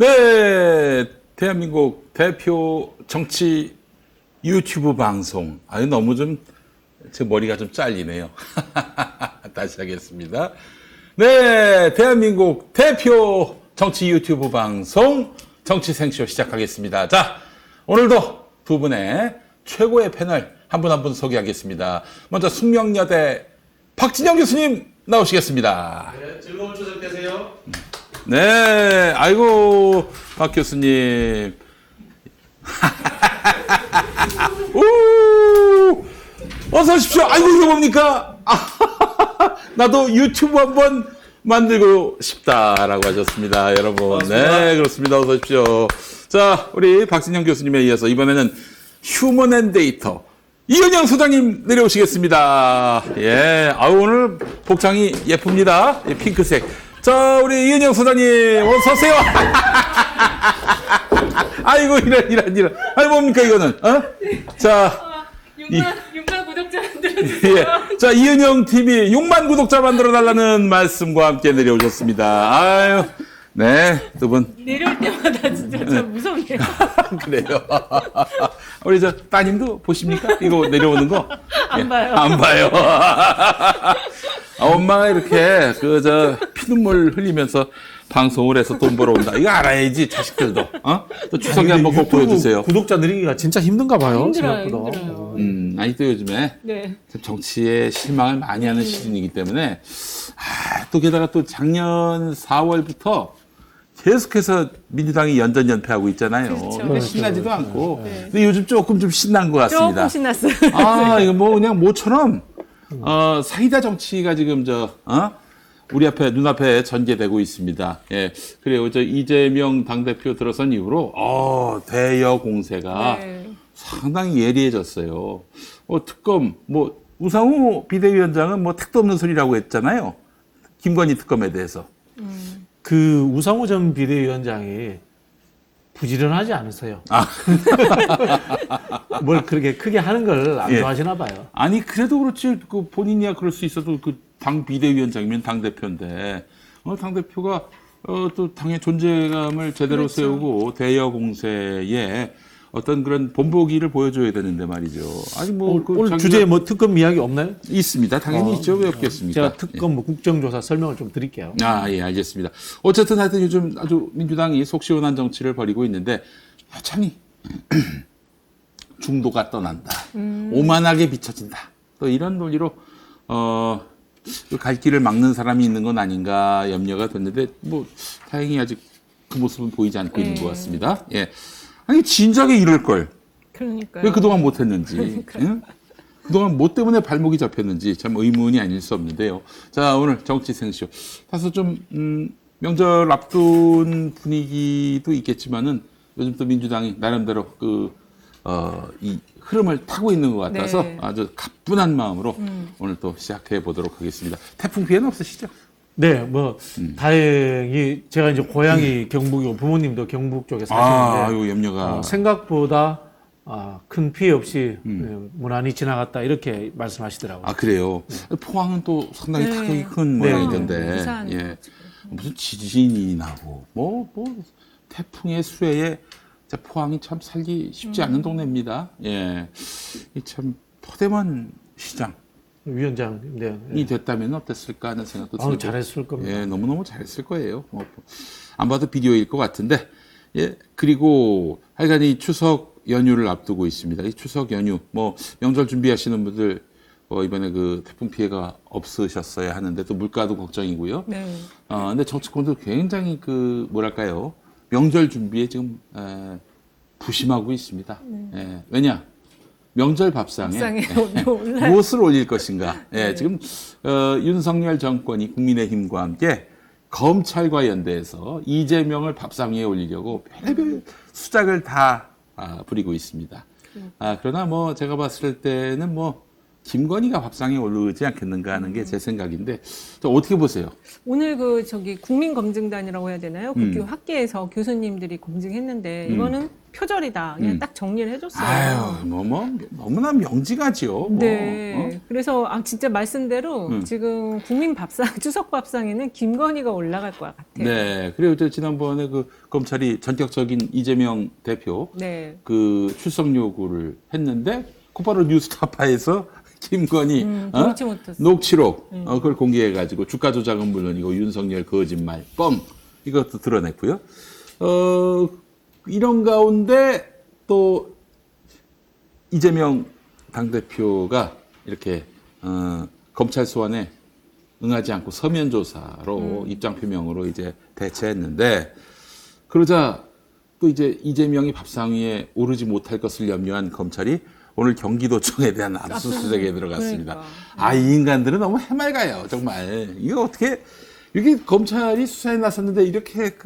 네, 대한민국 대표 정치 유튜브 방송. 아유, 너무 제 머리가 좀 잘리네요. 다시 하겠습니다. 네, 대한민국 대표 정치 유튜브 방송 정치생쇼 시작하겠습니다. 자, 오늘도 두 분의 최고의 패널 한 분 한 분 소개하겠습니다. 먼저 숙명여대 박진영 교수님 나오시겠습니다. 네, 즐거운 추석 되세요. 네, 아이고 박 교수님. 오, 어서 오십시오. 아이고 이거 뭡니까? 나도 유튜브 한번 만들고 싶다라고 하셨습니다, 여러분. 고맙습니다. 네, 그렇습니다. 어서 오십시오. 자, 우리 박진영 교수님에 이어서 이번에는 휴먼 앤 데이터 이은영 소장님 내려오시겠습니다. 예, 오늘 복장이 예쁩니다. 예, 핑크색. 자, 우리 이은영 소장님 어서 오세요. 아이고 이런. 아니 뭡니까 이거는? 어? 자, 6만 구독자 만들어주세요. 예. 자, 이은영 TV 6만 구독자 만들어 달라는 말씀과 함께 내려오셨습니다. 아유, 네, 두 분. 내려올 때마다 진짜 좀 무섭네요. 그래요. 우리 저 따님도 보십니까? 이거 내려오는 거? 안 예, 봐요. 안 봐요. 엄마가 이렇게 피눈물 흘리면서 방송을 해서 돈 벌어온다. 이거 알아야지 자식들도. 어? 또 추석에 한번 꼭 보여주세요. 구독자 늘리기가 진짜 힘든가 봐요. 힘들어요, 생각보다. 힘들어요. 아니 또 요즘에 네. 정치에 실망을 많이 하는 시즌이기 때문에 또 게다가 또 작년 4월부터 계속해서 민주당이 연전연패하고 있잖아요. 그렇죠. 그러니까 신나지도 않고. 네. 근데 요즘 조금 좀 신난 것 같습니다. 조금 신났어요. 이거 뭐 그냥 모처럼 사이다 정치가 지금 우리 앞에 눈앞에 전개되고 있습니다. 예. 그래요. 이재명 당대표 들어선 이후로 대여 공세가 네. 상당히 예리해졌어요. 특검 우상호 비대위원장은 택도 없는 소리라고 했잖아요. 김건희 특검에 대해서. 그 우상호 전 비대위원장이 부지런하지 않으세요. 뭘 그렇게 크게 하는 걸 안 예. 좋아하시나 봐요. 아니 그래도 그렇지 본인이야 그럴 수 있어도 당 비대위원장이면 당 대표인데 당 대표가 또 당의 존재감을 제대로 그렇죠. 세우고 대여 공세에 어떤 그런 본보기를 보여줘야 되는데 말이죠. 아니 오늘 주제에 특검 이야기 없나요? 있습니다. 당연히 있죠. 왜 없겠습니까? 제가 특검 국정조사 설명을 좀 드릴게요. 예, 알겠습니다. 어쨌든 하여튼 요즘 아주 민주당이 속 시원한 정치를 벌이고 있는데 여전히 중도가 떠난다. 오만하게 비춰진다. 또 이런 논리로 갈 길을 막는 사람이 있는 건 아닌가 염려가 됐는데 다행히 아직 그 모습은 보이지 않고 있는 것 같습니다. 예. 아니 진작에 이럴 걸. 그러니까요. 왜 그동안 못했는지. 응? 그동안 뭐 때문에 발목이 잡혔는지 참 의문이 아닐 수 없는데요. 자, 오늘 정치생쇼. 다소 좀 명절 앞둔 분위기도 있겠지만은 요즘 또 민주당이 나름대로 이 흐름을 타고 있는 것 같아서 네. 아주 가뿐한 마음으로 오늘 또 시작해 보도록 하겠습니다. 태풍 피해는 없으시죠? 네, 다행히 제가 이제 고향이 경북이고 부모님도 경북 쪽에 사시는데 아유, 염려가. 생각보다 큰 피해 없이 무난히 지나갔다 이렇게 말씀하시더라고요. 그래요. 포항은 또 상당히 네. 타격이 큰 네. 모양이던데. 부산. 예. 무슨 지진이 나고, 태풍의 수해에 포항이 참 살기 쉽지 않은 동네입니다. 예. 이 참 포대만 시장이 위원장, 네. 됐다면 어땠을까 하는 생각도 들고. 잘했을 겁니다. 예, 너무너무 잘했을 거예요. 안 봐도 비디오일 것 같은데. 예. 그리고 하여간 이 추석 연휴를 앞두고 있습니다. 이 추석 연휴, 명절 준비하시는 분들, 이번에 그 태풍 피해가 없으셨어야 하는데 또 물가도 걱정이고요. 네. 근데 정치권도 굉장히 뭐랄까요. 명절 준비에 지금, 부심하고 있습니다. 예. 왜냐? 명절 밥상에 올라요. 무엇을 올릴 것인가. 예. 지금, 윤석열 정권이 국민의힘과 함께 검찰과 연대해서 이재명을 밥상 위에 올리려고 별의별 수작을 다 부리고 있습니다. 그러나 제가 봤을 때는 김건희가 밥상에 오르지 않겠는가 하는 게 제 생각인데 어떻게 보세요? 오늘 국민검증단이라고 해야 되나요? 그 학계에서 교수님들이 검증했는데 이거는 표절이다. 그냥 딱 정리를 해줬어요. 아유, 너무나 명징하죠. 네. 그래서 진짜 말씀대로 지금 국민 밥상, 추석 밥상에는 김건희가 올라갈 것 같아요. 네. 그리고 지난번에 검찰이 전격적인 이재명 대표 네. 출석 요구를 했는데 곧바로 뉴스타파에서 김건희 그렇지 못했어요. 녹취록 그걸 공개해가지고 주가 조작은 물론이고 윤석열 거짓말 뻥 이것도 드러냈고요. 이런 가운데 또 이재명 당대표가 이렇게 검찰 소환에 응하지 않고 서면 조사로 입장 표명으로 이제 대체했는데, 그러자 또 이제 이재명이 밥상 위에 오르지 못할 것을 염려한 검찰이 오늘 경기도청에 대한 압수수색에 들어갔습니다. 그러니까. 이 인간들은 너무 해맑아요, 정말. 이거 어떻게 이렇게 검찰이 수사에 나섰는데 이렇게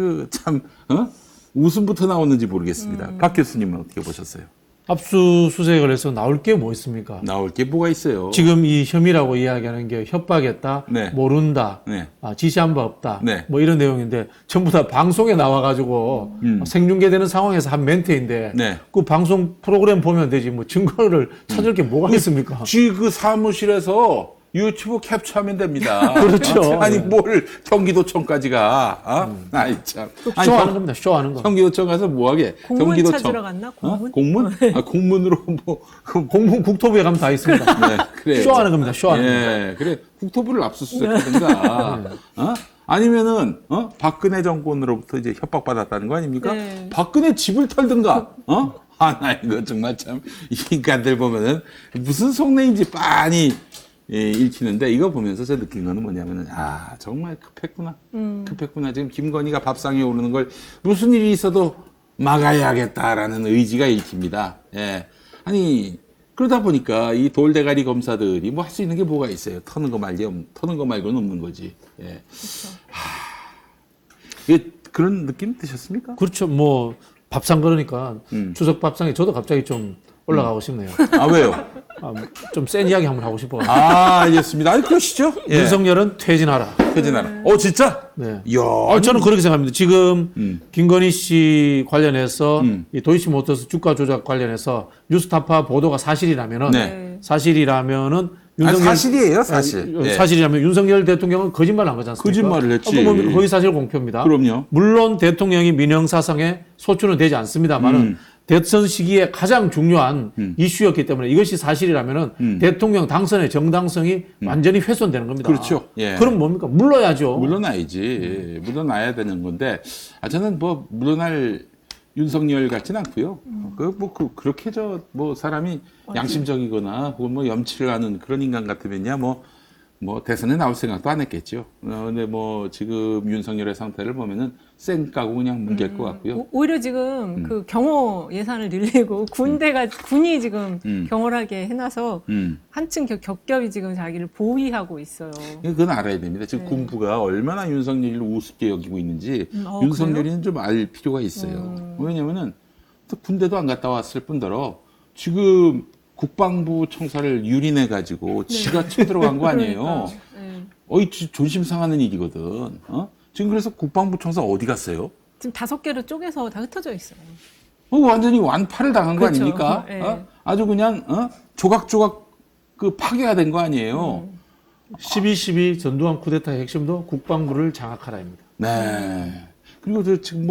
웃음부터 나오는지 모르겠습니다. 박 교수님은 어떻게 보셨어요? 압수수색을 해서 나올 게 뭐 있습니까? 나올 게 뭐가 있어요? 지금 이 혐의라고 이야기하는 게 협박했다, 네. 모른다, 네. 지시한 바 없다, 네. 뭐 이런 내용인데 전부 다 방송에 나와가지고 생중계되는 상황에서 한 멘트인데 네. 그 방송 프로그램 보면 되지 뭐 증거를 찾을 게 뭐가 있습니까? 그 사무실에서 유튜브 캡처하면 됩니다. 그렇죠. 아니 뭘 경기도청까지 가? 아이 참. 아니, 쇼하는 겁니다. 쇼하는 거. 경기도청 가서 뭐하게? 공문 찾으러 갔나? 공문? 공문? 공문으로 뭐 공문 국토부에 가면 다 있습니다. 네, 그래요. 쇼하는 겁니다. 쇼하는 거. 예, 그래 국토부를 압수수색하든가. 아니면은 박근혜 정권으로부터 이제 협박받았다는 거 아닙니까? 네. 박근혜 집을 털든가. 나 이거 정말 참 이 인간들 보면은 무슨 속내인지 빤히 읽히는데, 이거 보면서 제가 느낀 거는 뭐냐면은 정말 급했구나. 급했구나. 지금 김건희가 밥상에 오르는 걸 무슨 일이 있어도 막아야겠다라는 의지가 읽힙니다. 예. 아니 그러다 보니까 이 돌대가리 검사들이 뭐 할 수 있는 게 뭐가 있어요? 터는 거 말고는 없는 거지. 예. 이게 그런 느낌 드셨습니까? 그렇죠. 뭐 밥상 그러니까 추석 밥상에 저도 갑자기 좀 올라가고 싶네요. 왜요? 좀 센 이야기 한번 하고 싶어요. 알겠습니다. 그러시죠? 예. 윤석열은 퇴진하라. 퇴진하라. 진짜? 네. 이야. 저는 그렇게 생각합니다. 지금 김건희 씨 관련해서 이 도이치모터스 주가 조작 관련해서 뉴스타파 보도가 사실이라면은 네. 사실이라면은 사실이에요, 사실. 예. 사실이라면 윤석열 대통령은 거짓말을 한 거지 않습니까? 거짓말을 했지. 뭡니까? 거의 사실 공표입니다. 그럼요. 물론 대통령이 민영사상에 소추는 되지 않습니다만은 대선 시기에 가장 중요한 이슈였기 때문에 이것이 사실이라면은 대통령 당선의 정당성이 완전히 훼손되는 겁니다. 그렇죠. 예. 그럼 뭡니까? 물러야죠. 물러나야지. 물러나야 되는 건데, 저는 뭐 물러날 윤석열 같진 않고요. 그렇게 사람이 양심적이거나 혹은 뭐 염치를 아는 그런 인간 같으면야 뭐 대선에 나올 생각도 안 했겠죠. 근데 뭐 지금 윤석열의 상태를 보면은 쌩 까고 그냥 뭉갤 것 같고요. 오히려 지금 그 경호 예산을 늘리고 군이 지금 경호하게 해놔서 한층 겹겹이 지금 자기를 보위하고 있어요. 그건 알아야 됩니다. 지금 군부가 얼마나 윤석열을 우습게 여기고 있는지 윤석열이는 좀 알 필요가 있어요. 왜냐면은 또 군대도 안 갔다 왔을 뿐더러 지금 국방부 청사를 유린해 가지고 지가 쳐들어간 거 아니에요. 그러니까. 존심 상하는 일이거든. 지금 그래서 국방부 청사 어디 갔어요? 지금 5개로 쪼개서 다 흩어져 있어요. 완전히 완파를 당한 거 그렇죠. 아닙니까? 네. 아주 그냥 조각조각 파괴가 된 거 아니에요. 12.12 전두환 쿠데타의 핵심도 국방부를 장악하라입니다. 네. 그리고 지금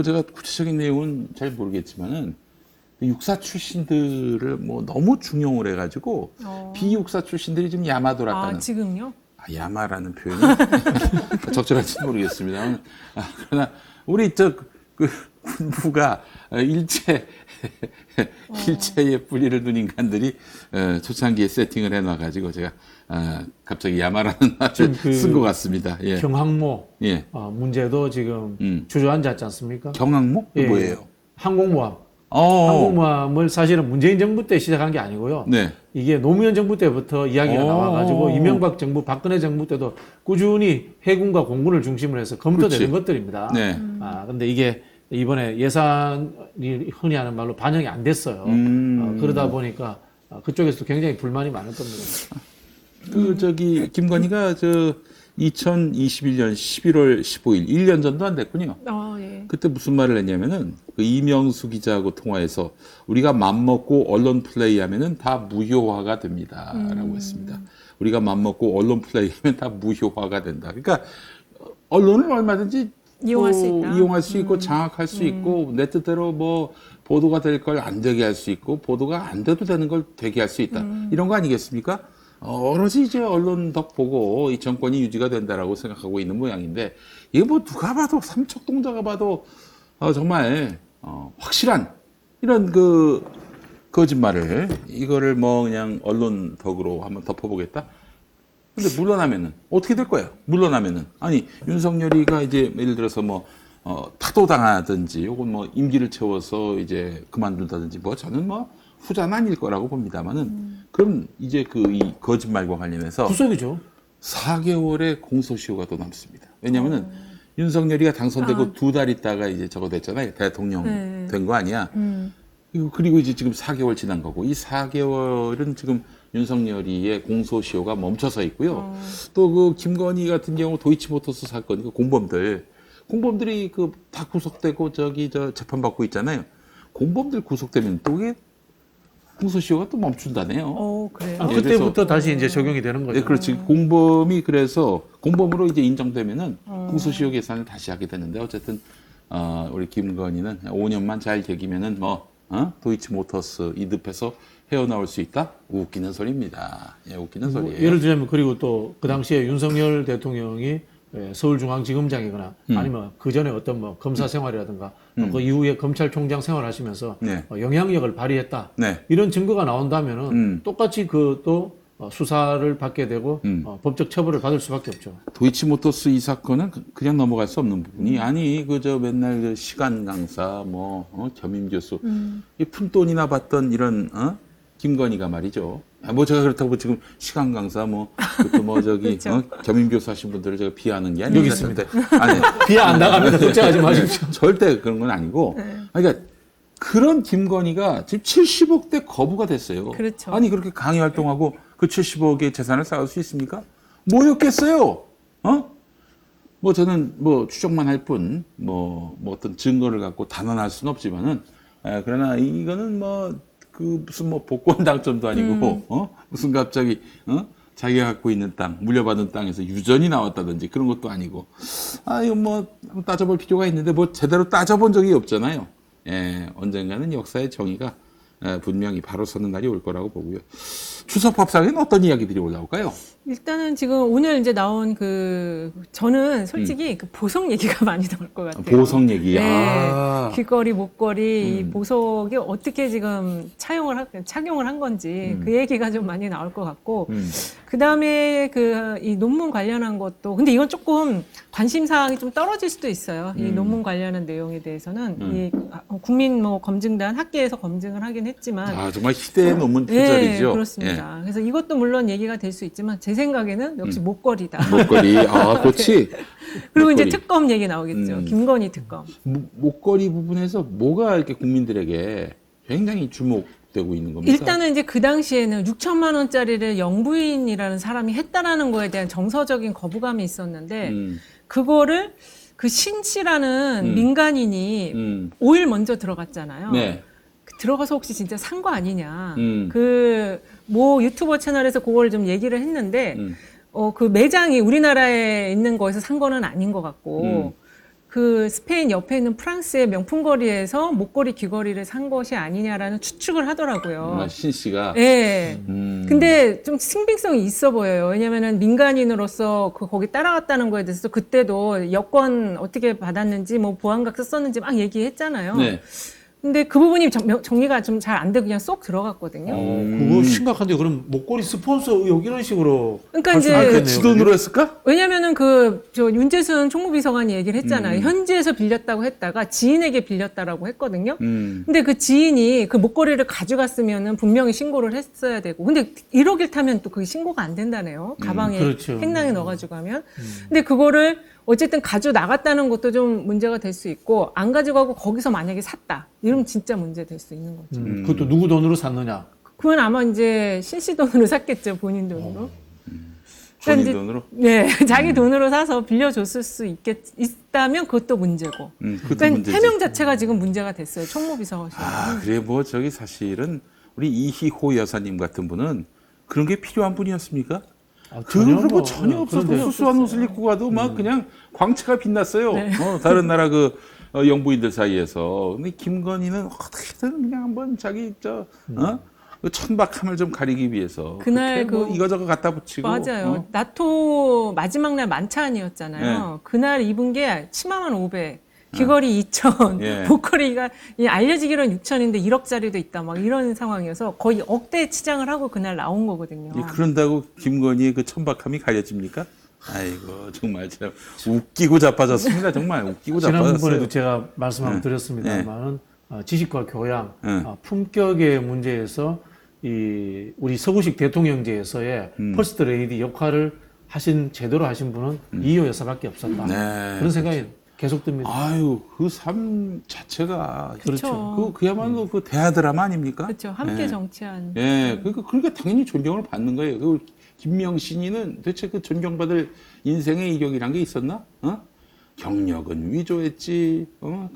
제가 구체적인 내용은 잘 모르겠지만은 육사 출신들을 너무 중용을 해가지고 비육사 출신들이 지금 야마돌았다는. 지금요? 야마라는 표현이 적절할지 모르겠습니다. 그러나 우리 군부가 일체의 뿌리를 둔 인간들이 초창기에 세팅을 해놔가지고 제가 갑자기 야마라는 말을 쓴 것 같습니다. 예. 경항모 예. 문제도 지금 주저앉았지 않습니까? 경항모? 예. 뭐예요? 항공모함. 항공모함을 사실은 문재인 정부 때 시작한 게 아니고요. 네. 이게 노무현 정부 때부터 이야기가 나와가지고 이명박 정부, 박근혜 정부 때도 꾸준히 해군과 공군을 중심으로 해서 검토되는 것들입니다. 네. 근데 이게 이번에 예산이 흔히 하는 말로 반영이 안 됐어요. 그러다 보니까 그쪽에서도 굉장히 불만이 많을 겁니다. 김건희가 2021년 11월 15일, 1년 전도 안 됐군요. 예. 그때 무슨 말을 했냐면은, 이명수 기자하고 통화해서 우리가 맘먹고 언론 플레이하면은 다 무효화가 됩니다. 라고 했습니다. 우리가 맘먹고 언론 플레이하면 다 무효화가 된다. 그러니까, 언론을 얼마든지 이용할 수 있다. 있고, 장악할 수 있고, 내 뜻대로 보도가 될 걸 안 되게 할 수 있고, 보도가 안 돼도 되는 걸 되게 할 수 있다. 이런 거 아니겠습니까? 오로지 이제 언론 덕 보고 이 정권이 유지가 된다라고 생각하고 있는 모양인데 이게 뭐 누가 봐도 삼척동자가 봐도 정말 확실한 이런 그 거짓말을 이거를 뭐 그냥 언론 덕으로 한번 덮어보겠다. 근데 물러나면은 어떻게 될 거예요? 물러나면은 아니 윤석열이가 이제 예를 들어서 뭐 타도당하든지 혹은 뭐 임기를 채워서 이제 그만둔다든지 뭐 저는 뭐 후자는 아닐 거라고 봅니다만은 그럼 이제 이 거짓말과 관련해서 구속이죠. 4개월의 공소시효가 또 남습니다. 왜냐면은 윤석열이가 당선되고 2달 있다가 이제 저거 됐잖아요. 대통령 된 거 아니야. 그리고 이제 지금 4개월 지난 거고 이 4개월은 지금 윤석열이의 공소시효가 멈춰서 있고요. 또 그 김건희 같은 경우 도이치모터스 사건 그 공범들이 그 다 구속되고 저 재판받고 있잖아요. 공범들 구속되면 또 이게 공소시효가 또 멈춘다네요. 그래요? 아, 그때부터 다시 이제 적용이 되는 거죠. 네, 그렇지. 공범이 그래서 공범으로 이제 인정되면은 공소시효 계산을 다시 하게 되는데 어쨌든 우리 김건희는 5년만 잘 계기면은 도이치모터스 이득해서 헤어나올 수 있다? 웃기는 소리입니다. 예, 웃기는 소리예요. 예를 들자면 그리고 또 그 당시에 윤석열 대통령이 서울중앙지검장이거나 아니면 그 전에 어떤 뭐 검사 생활이라든가 그 이후에 검찰총장 생활하시면서 네. 영향력을 발휘했다. 네. 이런 증거가 나온다면은 똑같이 또 수사를 받게 되고 법적 처벌을 받을 수밖에 없죠. 도이치모터스 이 사건은 그냥 넘어갈 수 없는 부분이 아니 그저 맨날 그 시간 강사 겸임 교수 이 푼돈이나 받던 이런 김건희가 말이죠. 뭐 제가 그렇다고 지금 시간 강사 저기 그렇죠. 겸임 교수 하신 분들을 제가 비하하는 게 아니에요. 여기 있습니다. 아니 비하 안 나갑니다. 걱정하지 마십시오. 절대 그런 건 아니고. 그러니까 그런 김건희가 지금 70억대 거부가 됐어요. 그렇죠. 아니 그렇게 강의 활동하고 그 70억의 재산을 쌓을 수 있습니까? 뭐였겠어요? 뭐 저는 뭐 추정만 할 뿐, 뭐 어떤 증거를 갖고 단언할 수는 없지만은, 그러나 이거는 무슨 복권 당첨도 아니고, 무슨 갑자기, 자기가 갖고 있는 땅, 물려받은 땅에서 유전이 나왔다든지 그런 것도 아니고, 이거 뭐 따져볼 필요가 있는데 뭐 제대로 따져본 적이 없잖아요. 예, 언젠가는 역사의 정의가 분명히 바로 서는 날이 올 거라고 보고요. 추석 밥상에는 어떤 이야기들이 올라올까요? 일단은 지금 오늘 이제 나온 저는 솔직히 그 보석 얘기가 많이 나올 것 같아요. 보석 얘기. 네. 길거리, 목걸이, 이 보석이 어떻게 지금 착용을 한 건지 그 얘기가 좀 많이 나올 것 같고, 그 다음에 이 논문 관련한 것도, 근데 이건 조금 관심사항이 좀 떨어질 수도 있어요. 이 논문 관련한 내용에 대해서는. 이 국민 검증단 학계에서 검증을 하긴 했지만. 정말 희대의 논문 표절이죠. 네, 그렇습니다. 그래서 이것도 물론 얘기가 될 수 있지만 제 생각에는 역시 목걸이다. 목걸이. 그렇지. 그리고 목걸이. 이제 특검 얘기 나오겠죠. 김건희 특검. 목걸이 부분에서 뭐가 이렇게 국민들에게 굉장히 주목되고 있는 겁니까? 일단은 이제 그 당시에는 6천만 원짜리를 영부인이라는 사람이 했다라는 거에 대한 정서적인 거부감이 있었는데 그거를 그 신 씨라는 민간인이 5일 먼저 들어갔잖아요. 네. 들어가서 혹시 진짜 산 거 아니냐. 모 유튜버 채널에서 그걸 좀 얘기를 했는데, 그 매장이 우리나라에 있는 거에서 산 거는 아닌 것 같고, 그 스페인 옆에 있는 프랑스의 명품 거리에서 목걸이 귀걸이를 산 것이 아니냐라는 추측을 하더라고요. 신 씨가. 예. 근데 좀 신빙성이 있어 보여요. 왜냐면은 민간인으로서 거기 따라갔다는 거에 대해서 그때도 여권 어떻게 받았는지 보안각 썼었는지 막 얘기했잖아요. 네. 근데 그 부분이 정리가 좀 잘 안 되고 그냥 쏙 들어갔거든요. 그거 심각한데 그럼 목걸이 스폰서 의혹 이런 식으로 그러니까 이제 할 지 돈으로 했을까? 왜냐면은 윤재순 총무비서관이 얘기를 했잖아요. 현지에서 빌렸다고 했다가 지인에게 빌렸다라고 했거든요. 근데 그 지인이 그 목걸이를 가져갔으면은 분명히 신고를 했어야 되고. 근데 1억일 타면 또 그게 신고가 안 된다네요. 가방에 그렇죠. 행랑에 넣어가지고 하면. 근데 그거를 어쨌든 가져 나갔다는 것도 좀 문제가 될 수 있고 안 가져가고 거기서 만약에 샀다. 이러면 진짜 문제 될 수 있는 거죠. 그것도 누구 돈으로 샀느냐? 그건 아마 이제 신씨 돈으로 샀겠죠. 본인 돈으로. 본인 돈으로? 네, 자기 돈으로 사서 빌려줬을 수 있다면 그것도 문제고. 그것도 그러니까 문제지. 해명 자체가 지금 문제가 됐어요. 총무비서관. 그래 저기 사실은 우리 이희호 여사님 같은 분은 그런 게 필요한 분이었습니까? 전혀 없었고 수수한 옷을 입고 가도 막 그냥 광채가 빛났어요. 네. 다른 나라 영부인들 사이에서. 근데 김건희는 어떻게든 그냥 한번 자기 그 천박함을 좀 가리기 위해서 그날 그렇게 뭐 그- 이거저거 갖다 붙이고 맞아요. 나토 마지막 날 만찬이었잖아요. 네. 그날 입은 게 치마만 500, 귀걸이 2천, 예. 목걸이가 알려지기로는 6천인데 1억짜리도 있다. 막 이런 상황이어서 거의 억대 치장을 하고 그날 나온 거거든요. 그런다고 김건희의 그 천박함이 가려집니까? 아이고 정말 참 웃기고 자빠졌습니다. 정말 웃기고 지난번에도 자빠졌어요. 제가 말씀 한번 네. 드렸습니다만은 지식과 교양, 네. 품격의 문제에서 우리 서구식 대통령제에서의 퍼스트 레이디 역할을 제대로 하신 분은 이효 여사밖에 없었다. 네. 그런 생각이 계속 듭니다. 아유 그 삶 자체가 그렇죠. 그야말로 그 대하 드라마 아닙니까? 그렇죠. 함께 예. 정치한. 예, 그러니까 당연히 존경을 받는 거예요. 그 김명신이는 도대체 그 존경받을 인생의 이력이란 게 있었나? 어? 경력은 위조했지,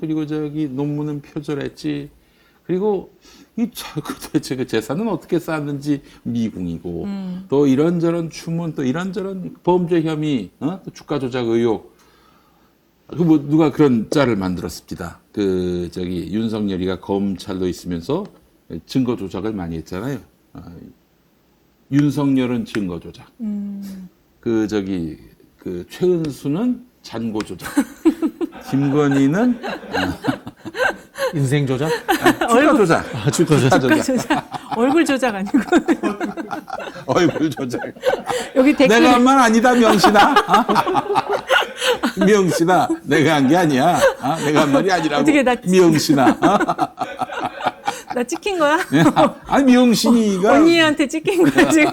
그리고 논문은 표절했지, 그리고 도대체 그 재산은 어떻게 쌓았는지 미궁이고, 또 이런저런 추문, 또 이런저런 범죄 혐의, 또 주가 조작 의혹. 누가 그런 짤을 만들었습니다. 윤석열이가 검찰로 있으면서 증거 조작을 많이 했잖아요. 윤석열은 증거 조작. 최은수는 잔고 조작. 김건희는 인생 조작? 주가 조작. 주가 조작. 주가 조작. 얼굴 조작 아니고. 얼굴 조작. 여기 댓글. 내가 한 말 아니다, 명신아. 명신아, 내가 한 게 아니야. 내가 한 말이 아니라고. 어떻게 나 명신아. 나 찍힌 거야? 아니, 명신이가. 언니한테 찍힌 거야, 지금.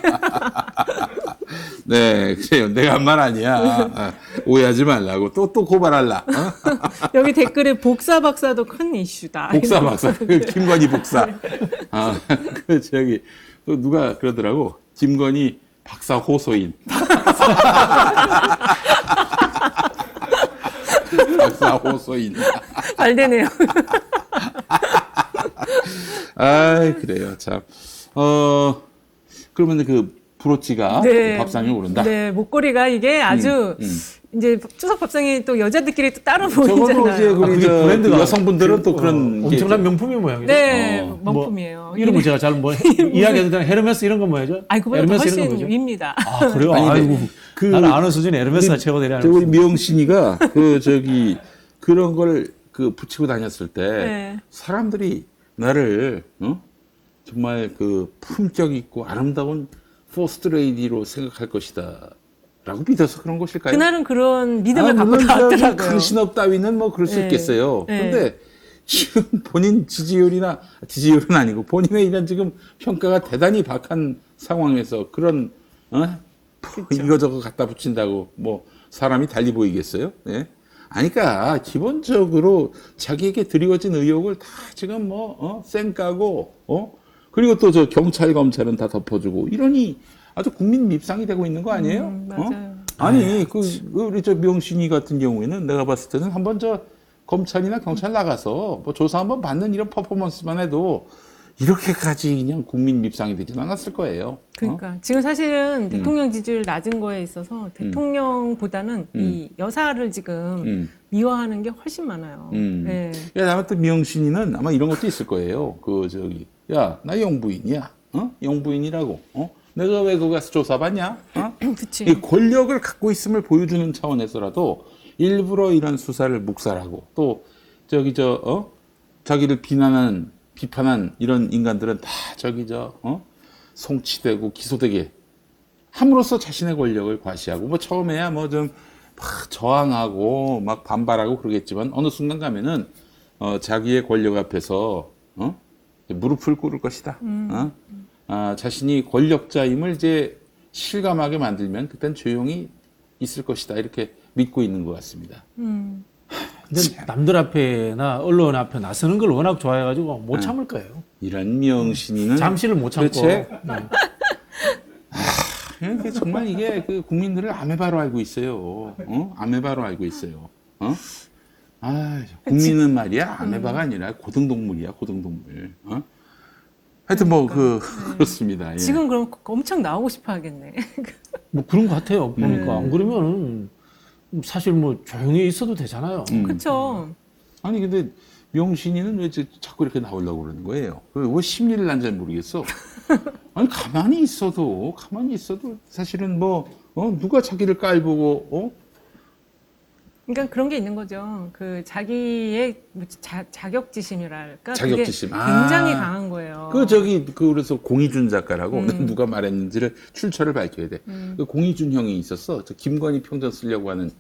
네, 그래요. 내가 한 말 아니야. 오해하지 말라고. 또 고발할라. 여기 댓글에 복사 박사도 큰 이슈다. 복사 박사. 김건희 복사. 또 누가 그러더라고. 김건희 박사 호소인. 박사 호소인. 잘 되네요. 그래요. 참. 그러면 브로치가 밥상에 오른다. 네, 목걸이가 이게 아주 이제 추석 밥상에 또 여자들끼리 또 따로 저거도 이제 보이잖아요. 그게 브랜드가 여성분들은 또 그런 엄청난 명품이 모양이죠. 네, 뭐, 명품이에요. 이름은 제가 잘 이야기하던 헤르메스 이런 건 뭐죠? 아니, 그보다 더 헤르메스 이런 건 훨씬 뭐죠? 위입니다. 아, 그래요? 아니, 아이고. 나는 아는 수준의 에르메스가 우리- 최고대리 저 우리 미영신이가 그런 걸 붙이고 다녔을 때 네. 사람들이 나를 정말 품격 있고 아름다운 포스트 레이디로 생각할 것이다. 라고 믿어서 그런 것일까요? 그날은 그런 믿음을 갖고 물론 나왔더라고요. 강신업 따위는 뭐 그럴 수 네. 있겠어요. 네. 그런데 지금 본인 지지율은 아니고 본인의 이런 지금 평가가 대단히 박한 상황에서 그런 이거저거 갖다 붙인다고 뭐 사람이 달리 보이겠어요? 예? 아니까 기본적으로 자기에게 드리워진 의혹을 다 지금 쌩까고 그리고 또 경찰 검찰은 다 덮어주고 이러니 아주 국민 밉상이 되고 있는 거 아니에요? 맞아요. 아니 우리 명신이 같은 경우에는 내가 봤을 때는 한번 검찰이나 경찰 나가서 뭐 조사 한번 받는 이런 퍼포먼스만 해도 이렇게까지 그냥 국민 밉상이 되지는 않았을 거예요. 그러니까 지금 사실은 대통령 지지율 낮은 거에 있어서 대통령보다는 이 여사를 지금 미워하는 게 훨씬 많아요. 네. 아마 또 명신이는 아마 이런 것도 있을 거예요. 야, 나 영부인이야. 영부인이라고. 내가 왜 거기 가서 조사받냐? 그치. 이 권력을 갖고 있음을 보여주는 차원에서라도 일부러 이런 수사를 묵살하고 또 자기를 비판한 이런 인간들은 다 송치되고 기소되게 함으로써 자신의 권력을 과시하고 뭐 처음에야 뭐 좀 막 저항하고 막 반발하고 그러겠지만 어느 순간 가면은 자기의 권력 앞에서 무릎을 꿇을 것이다. 자신이 권력자임을 이제 실감하게 만들면 그땐 조용히 있을 것이다. 이렇게 믿고 있는 것 같습니다. 근데 남들 앞에나 언론 앞에 나서는 걸 워낙 좋아해가지고 못 참을 거예요. 이런 명신이는 잠시를 못 참고. 도대체 네. 이게 정말 이게 국민들을 아메바로 알고 있어요. 아메바로 알고 있어요. 국민은 말이야 아메바가 아니라 고등동물이야 고등동물. 하여튼 그렇습니다. 예. 지금 그럼 엄청 나오고 싶어 하겠네. 뭐 그런 것 같아요. 보니까. 안 그러면은 사실 뭐 조용히 있어도 되잖아요. 그렇죠. 아니 근데 명신이는 왜 자꾸 이렇게 나오려고 그러는 거예요? 왜 심리를 난 잘 모르겠어. 아니, 가만히 있어도 사실은 누가 자기를 깔보고, 그러니까 그런 게 있는 거죠. 그 자기의 자격지심이랄까. 자격지심. 그게 굉장히 강한 거예요. 그래서 공희준 작가라고 누가 말했는지를 출처를 밝혀야 돼. 그 공희준 형이 있었어. 저 김건희 평전 쓰려고 하는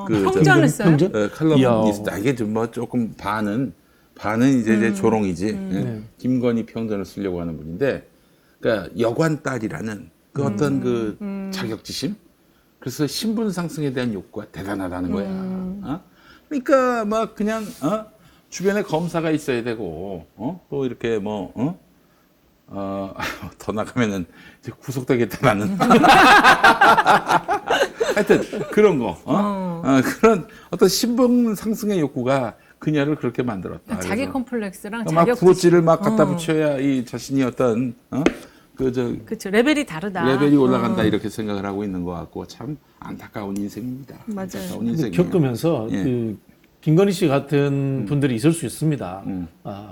평전을 써요? 칼럼니스트. 이게 좀 조금 반은 이제 조롱이지. 김건희 평전을 쓰려고 하는 분인데, 그러니까 여관 딸이라는 그 어떤 그 자격지심. 그래서 신분 상승에 대한 욕구가 대단하다는 거야. 그러니까 막 그냥 주변에 검사가 있어야 되고 또 이렇게 더 나가면은 이제 구속되겠다 나는. 하여튼 그런 거. 그런 어떤 신분 상승의 욕구가 그녀를 그렇게 만들었다. 자기 그래서 컴플렉스랑 막 자격지심. 구호찌를 막 갖다 붙여야 이 자신이 어떤 그렇죠. 레벨이 다르다. 레벨이 올라간다 이렇게 생각을 하고 있는 것 같고 참 안타까운 인생입니다. 맞아요. 안타까운 인생이에요. 겪으면서 예. 그 김건희 씨 같은 분들이 있을 수 있습니다.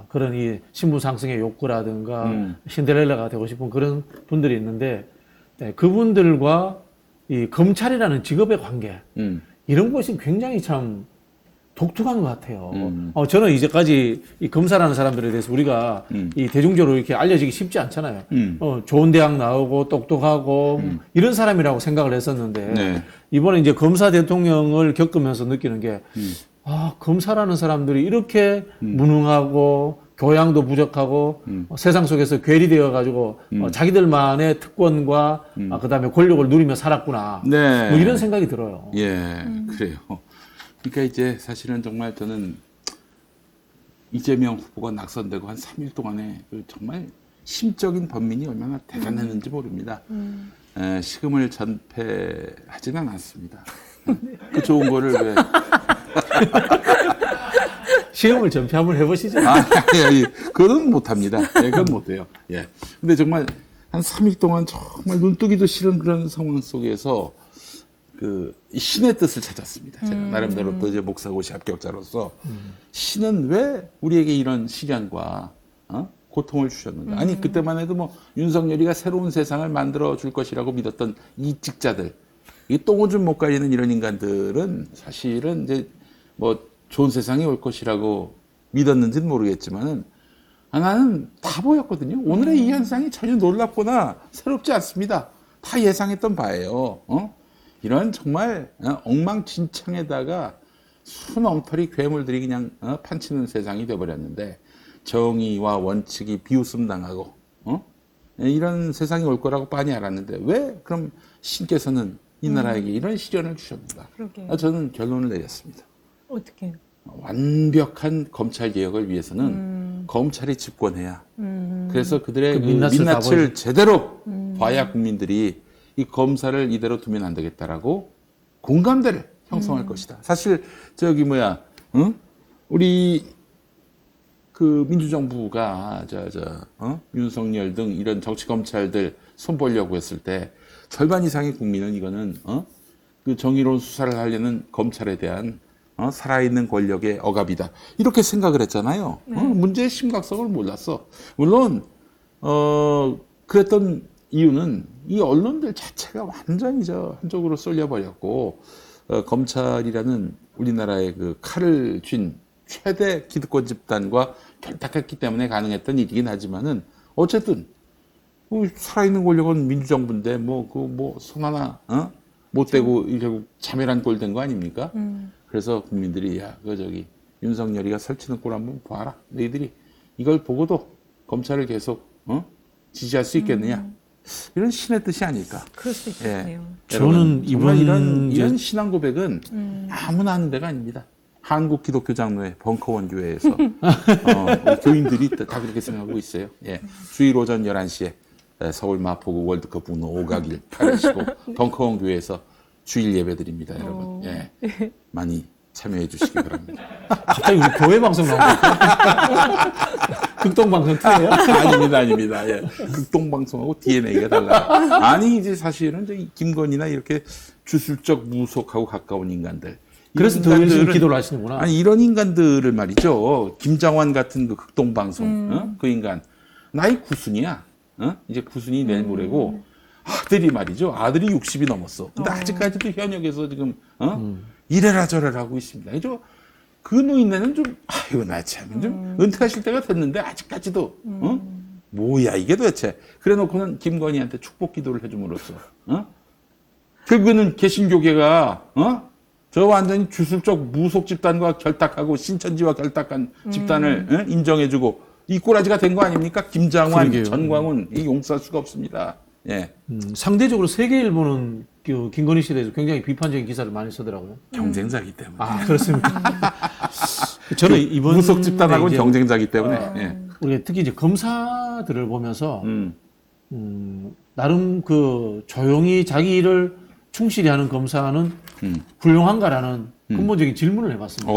그런 이 신분 상승의 욕구라든가 신데렐라가 되고 싶은 그런 분들이 있는데 그분들과 이 검찰이라는 직업의 관계 이런 것이 굉장히 참 독특한 것 같아요. 저는 이제까지 이 검사라는 사람들에 대해서 우리가 이 대중적으로 이렇게 알려지기 쉽지 않잖아요. 좋은 대학 나오고 똑똑하고 이런 사람이라고 생각을 했었는데 네. 이번에 이제 검사 대통령을 겪으면서 느끼는 게 검사라는 사람들이 이렇게 무능하고 교양도 부족하고 세상 속에서 괴리되어 가지고 자기들만의 특권과 그다음에 권력을 누리며 살았구나. 네. 뭐 이런 생각이 들어요. 예, 그래요. 그러니까 이제 사실은 정말 저는 이재명 후보가 낙선되고 한 3일 동안에 그 정말 심적인 번민이 얼마나 대단했는지 모릅니다. 식음을 전폐하지는 않습니다. 그 좋은 거를 왜. 시험을 전폐 한번 해보시죠. 그건 못합니다. 그건 못해요. 예. 근데 정말 한 3일 동안 정말 눈뜨기도 싫은 그런 상황 속에서 신의 뜻을 찾았습니다. 제가 나름대로 또 이제 목사고시 합격자로서 신은 왜 우리에게 이런 시련과 고통을 주셨는가? 아니 그때만 해도 윤석열이가 새로운 세상을 만들어 줄 것이라고 믿었던 이 직자들, 이 똥오줌 못 가리는 이런 인간들은 사실은 이제 좋은 세상이 올 것이라고 믿었는지는 모르겠지만은 나는 다 보였거든요. 오늘의 이 현상이 전혀 놀랍거나 새롭지 않습니다. 다 예상했던 바예요. 이런 정말 엉망진창에다가 수엉터리 괴물들이 그냥 판치는 세상이 돼버렸는데 정의와 원칙이 비웃음당하고 이런 세상이 올 거라고 빤히 알았는데 왜 그럼 신께서는 이 나라에게 이런 시련을 주셨는가? 저는 결론을 내렸습니다. 어떻게? 완벽한 검찰 개혁을 위해서는 검찰이 집권해야 그래서 그들의 그 민낯을 제대로 봐야 국민들이 이 검사를 이대로 두면 안 되겠다라고 공감대를 형성할 것이다. 사실 우리 그 민주정부가 윤석열 등 이런 정치 검찰들 손보려고 했을 때 절반 이상의 국민은 이거는 그 정의로운 수사를 하려는 검찰에 대한 살아있는 권력의 억압이다. 이렇게 생각을 했잖아요. 문제의 심각성을 몰랐어. 물론 그랬던 이유는 이 언론들 자체가 완전히 한쪽으로 쏠려버렸고 검찰이라는 우리나라의 그 칼을 쥔 최대 기득권 집단과 결탁했기 때문에 가능했던 일이긴 하지만은 어쨌든 살아있는 권력은 민주정부인데 손 하나 못 대고 결국 자멸한 꼴 된 거 아닙니까? 그래서 국민들이 윤석열이가 설치는 꼴 한번 봐라. 너희들이 이걸 보고도 검찰을 계속 지지할 수 있겠느냐? 이런 신의 뜻이 아닐까. 그럴 수 있겠네요. 저는 이런 신앙 고백은 아무나 하는 데가 아닙니다. 한국 기독교 장로회 벙커원 교회에서 교인들이 다 그렇게 생각하고 있어요. 예. 주일 오전 11시에 서울 마포구 월드컵 분호 5각1 825 벙커원 교회에서 주일 예배 드립니다, 여러분. 예. 많이 참여해 주시기 바랍니다. 갑자기 우리 교회 방송 나옵니까? 극동방송 틀려요? 아닙니다. 예. 극동방송하고 DNA가 달라요. 아니, 이제 사실은 김건희나 이렇게 주술적 무속하고 가까운 인간들, 그래서 더 열심히 기도를 하시는구나. 아니 이런 인간들을 말이죠. 김장환 같은 그 극동방송 어? 그 인간 나이 9순이야. 어? 이제 9순이 내일 모레고 아들이 말이죠. 아들이 60이 넘었어. 근데 아직까지도 현역에서 지금 이래라 저래라 하고 있습니다. 그 노인네는 좀 아이고 나 참 좀 은퇴하실 때가 됐는데 아직까지도 뭐야 이게 도대체. 그래놓고는 김건희한테 축복 기도를 해줌으로써 결국에는 개신교계가 저 완전히 주술적 무속 집단과 결탁하고 신천지와 결탁한 집단을 인정해주고 이 꼬라지가 된 거 아닙니까? 김장환, 그러게요. 전광훈 이 용서할 수가 없습니다. 예, 상대적으로 세계일보는 그 김건희 씨에 대해서 굉장히 비판적인 기사를 많이 쓰더라고요. 경쟁자이기 때문에. 아, 그렇습니까? 저는 이번 무속 집단하고는 이제 경쟁자이기 때문에. 예. 우리가 특히 이제 검사들을 보면서 나름 그 조용히 자기 일을 충실히 하는 검사는 훌륭한가라는 근본적인 질문을 해봤습니다.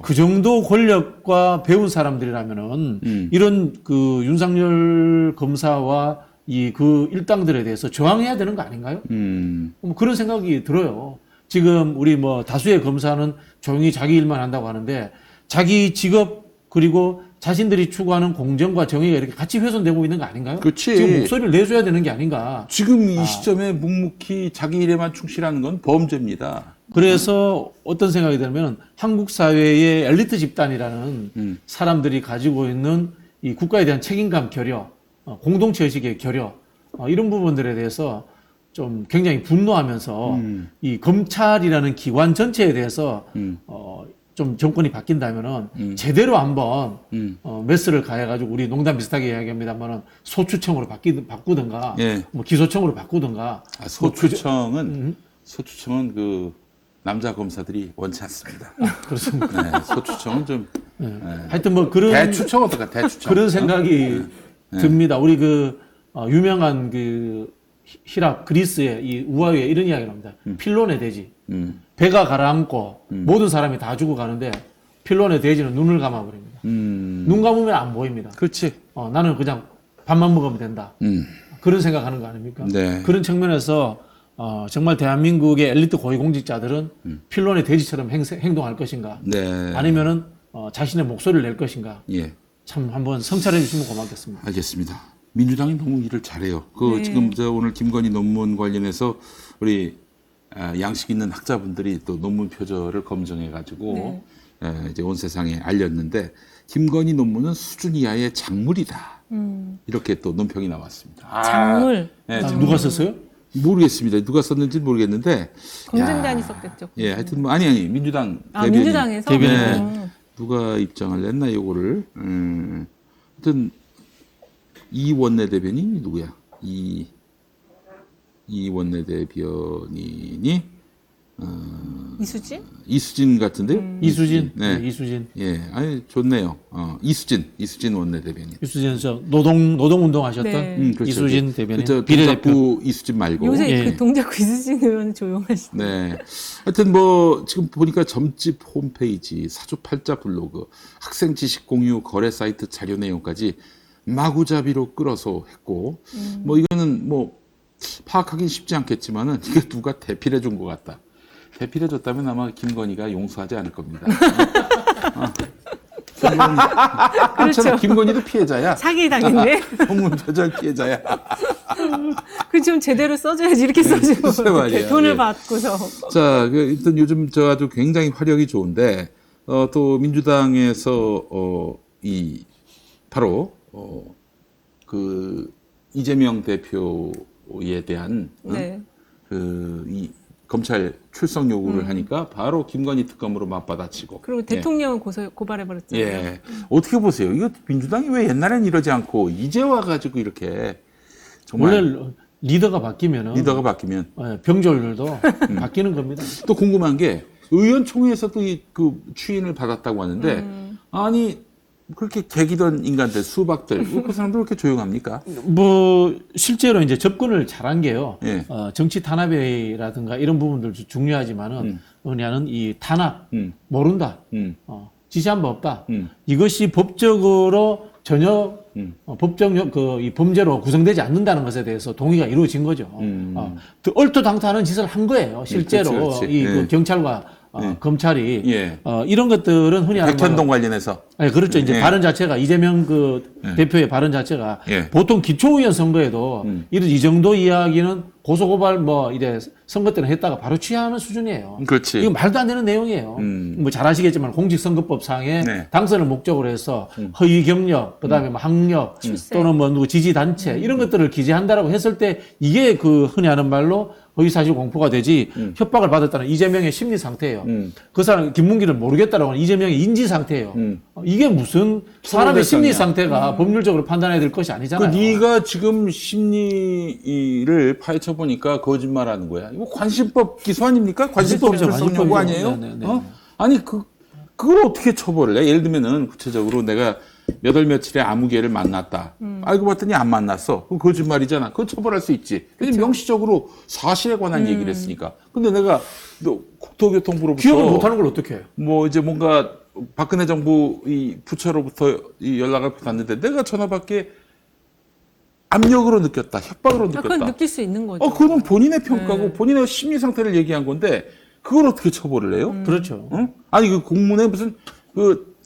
그 정도 권력과 배운 사람들이라면은 이런 그 윤석열 검사와 이 그 일당들에 대해서 저항해야 되는 거 아닌가요? 뭐 그런 생각이 들어요. 지금 우리 뭐 다수의 검사는 조용히 자기 일만 한다고 하는데 자기 직업 그리고 자신들이 추구하는 공정과 정의가 이렇게 같이 훼손되고 있는 거 아닌가요? 그렇지. 지금 목소리를 내줘야 되는 게 아닌가. 지금 이 시점에 묵묵히 자기 일에만 충실하는 건 범죄입니다. 그래서 어떤 생각이 들면 한국 사회의 엘리트 집단이라는 사람들이 가지고 있는 이 국가에 대한 책임감 결여, 공동체 의식의 결여, 이런 부분들에 대해서 좀 굉장히 분노하면서 이 검찰이라는 기관 전체에 대해서 좀 정권이 바뀐다면은 제대로 한번 메스를 가해가지고 우리 농담 비슷하게 이야기합니다만은 소추청으로 바꾸든가 예. 뭐 기소청으로 바꾸든가 소추청은 그 남자 검사들이 원치 않습니다. 그렇습니다. 네, 소추청은 좀 하여튼 뭐 그런 대추청 어떨까? 대추청. 그런 생각이 듭니다. 우리 그 유명한 그 히랍 그리스의 이 우화에 이런 이야기를 합니다. 필론의 돼지. 배가 가라앉고 모든 사람이 다 죽어가는데 필론의 돼지는 눈을 감아버립니다. 눈 감으면 안 보입니다. 그렇지. 나는 그냥 밥만 먹으면 된다. 그런 생각하는 거 아닙니까? 네. 그런 측면에서 정말 대한민국의 엘리트 고위공직자들은 필론의 돼지처럼 행동할 것인가? 네. 아니면은 자신의 목소리를 낼 것인가? 예. 참 한번 성찰해 주시면 고맙겠습니다. 알겠습니다. 민주당이 너무 일을 잘해요. 네. 지금 오늘 김건희 논문 관련해서 우리 양식 있는 학자분들이 또 논문 표절을 검증해가지고 이제 온 세상에 알렸는데 김건희 논문은 수준 이하의 작물이다. 이렇게 또 논평이 나왔습니다. 작물. 네, 누가 썼어요? 모르겠습니다. 누가 썼는지 모르겠는데. 검증단이 썼겠죠. 예, 하여튼 뭐 아니 민주당 대변인. 민주당에서 대변인. 네. 누가 입장을 냈나 요거를. 하여튼 이 원내대변인이 누구야? 이 원내대변인이 이수진? 같은데요? 이수진. 네. 네, 이수진. 예, 아니 좋네요. 이수진 원내대변인. 이수진 저 노동운동 하셨던 네. 그렇죠. 이수진 대변인. 비례대표 비례대표. 이수진 말고. 요새 예. 그 동작구 이수진 의원 조용하시네. 네. 하여튼 뭐 지금 보니까 점집 홈페이지, 사주팔자 블로그, 학생 지식 공유 거래 사이트 자료 내용까지 마구잡이로 끌어서 했고, 뭐 이거는 뭐 파악하기는 쉽지 않겠지만은 이게 누가 대필해 준 것 같다. 대필해 줬다면 아마 김건희가 용서하지 않을 겁니다. 그렇죠. 김건희도 피해자야. 사기 당했네. 논문 표절 피해자야. 그 좀 제대로 써줘야지 이렇게 써주고 글쎄 말이야. 돈을 예. 받고서. 자, 일단 요즘 저 아주 굉장히 화력이 좋은데 또 민주당에서 바로 그 이재명 대표에 대한 네. 이 검찰 출석 요구를 하니까 바로 김건희 특검으로 맞받아치고. 그리고 대통령은 고발해버렸잖아요. 예. 어떻게 보세요? 이거 민주당이 왜 옛날엔 이러지 않고 이제 와가지고 이렇게 정말 원래 리더가 바뀌면은 리더가 바뀌면 병졸들도 바뀌는 겁니다. 또 궁금한 게 의원총회에서도 그 추인을 받았다고 하는데 아니 그렇게 개기던 인간들 수박들 그 사람들 왜 이렇게 조용합니까? 뭐 실제로 이제 접근을 잘한 게요. 예. 정치 탄압이라든가 이런 부분들도 중요하지만은 뭐냐는 이 탄압 모른다. 지시한 바 없다. 이것이 법적으로 전혀 법적 이 범죄로 구성되지 않는다는 것에 대해서 동의가 이루어진 거죠. 얼토당토하는 짓을 한 거예요. 실제로 그렇지, 그렇지. 이 예. 그 경찰과 검찰이 예. 이런 것들은 흔히 하는 백현동 관련해서. 네, 그렇죠. 이제 예. 발언 자체가 이재명 대표의 발언 자체가 예. 보통 기초의원 선거에도 이런 이 정도 이야기는 고소고발 이래 선거 때는 했다가 바로 취하하는 수준이에요. 그렇지. 이거 말도 안 되는 내용이에요. 뭐 잘 아시겠지만 공직선거법상에 네. 당선을 목적으로 해서 허위 경력, 그다음에 뭐 학력 출세. 또는 뭐 누구 지지 단체 이런 것들을 기재한다라고 했을 때 이게 그 흔히 하는 말로 허위사실 공표가 되지 협박을 받았다는 이재명의 심리 상태예요. 그 사람 김문기를 모르겠다라고 하는 이재명의 인지 상태예요. 이게 무슨 사람의 심리 상태가 법률적으로 판단해야 될 것이 아니잖아요. 네가 지금 심리를 파헤쳐 보니까 거짓말하는 거야. 이거 관심법 기소 아닙니까? 관심법 관심법이죠, 출석 요구 관심법이죠. 아니에요? 네네네. 아니 그걸 어떻게 처벌을 해? 예를 들면은 구체적으로 내가 몇 월 며칠에 아무 개를 만났다. 알고 봤더니 안 만났어. 그거 거짓말이잖아. 그거 처벌할 수 있지. 왜냐면 명시적으로 사실에 관한 얘기를 했으니까. 근데 내가 국토교통부로부터 기억을 못하는 걸 어떻게 해요? 뭐 이제 뭔가 박근혜 정부 이 부처로부터 이 연락을 받았는데 내가 전화 받기에 압력으로 느꼈다, 협박으로 느꼈다. 그건 느낄 수 있는 거죠. 그건 본인의 평가고 본인의 심리 상태를 얘기한 건데 그걸 어떻게 처벌을 해요? 그렇죠. 응? 아니 그 공문에 무슨 그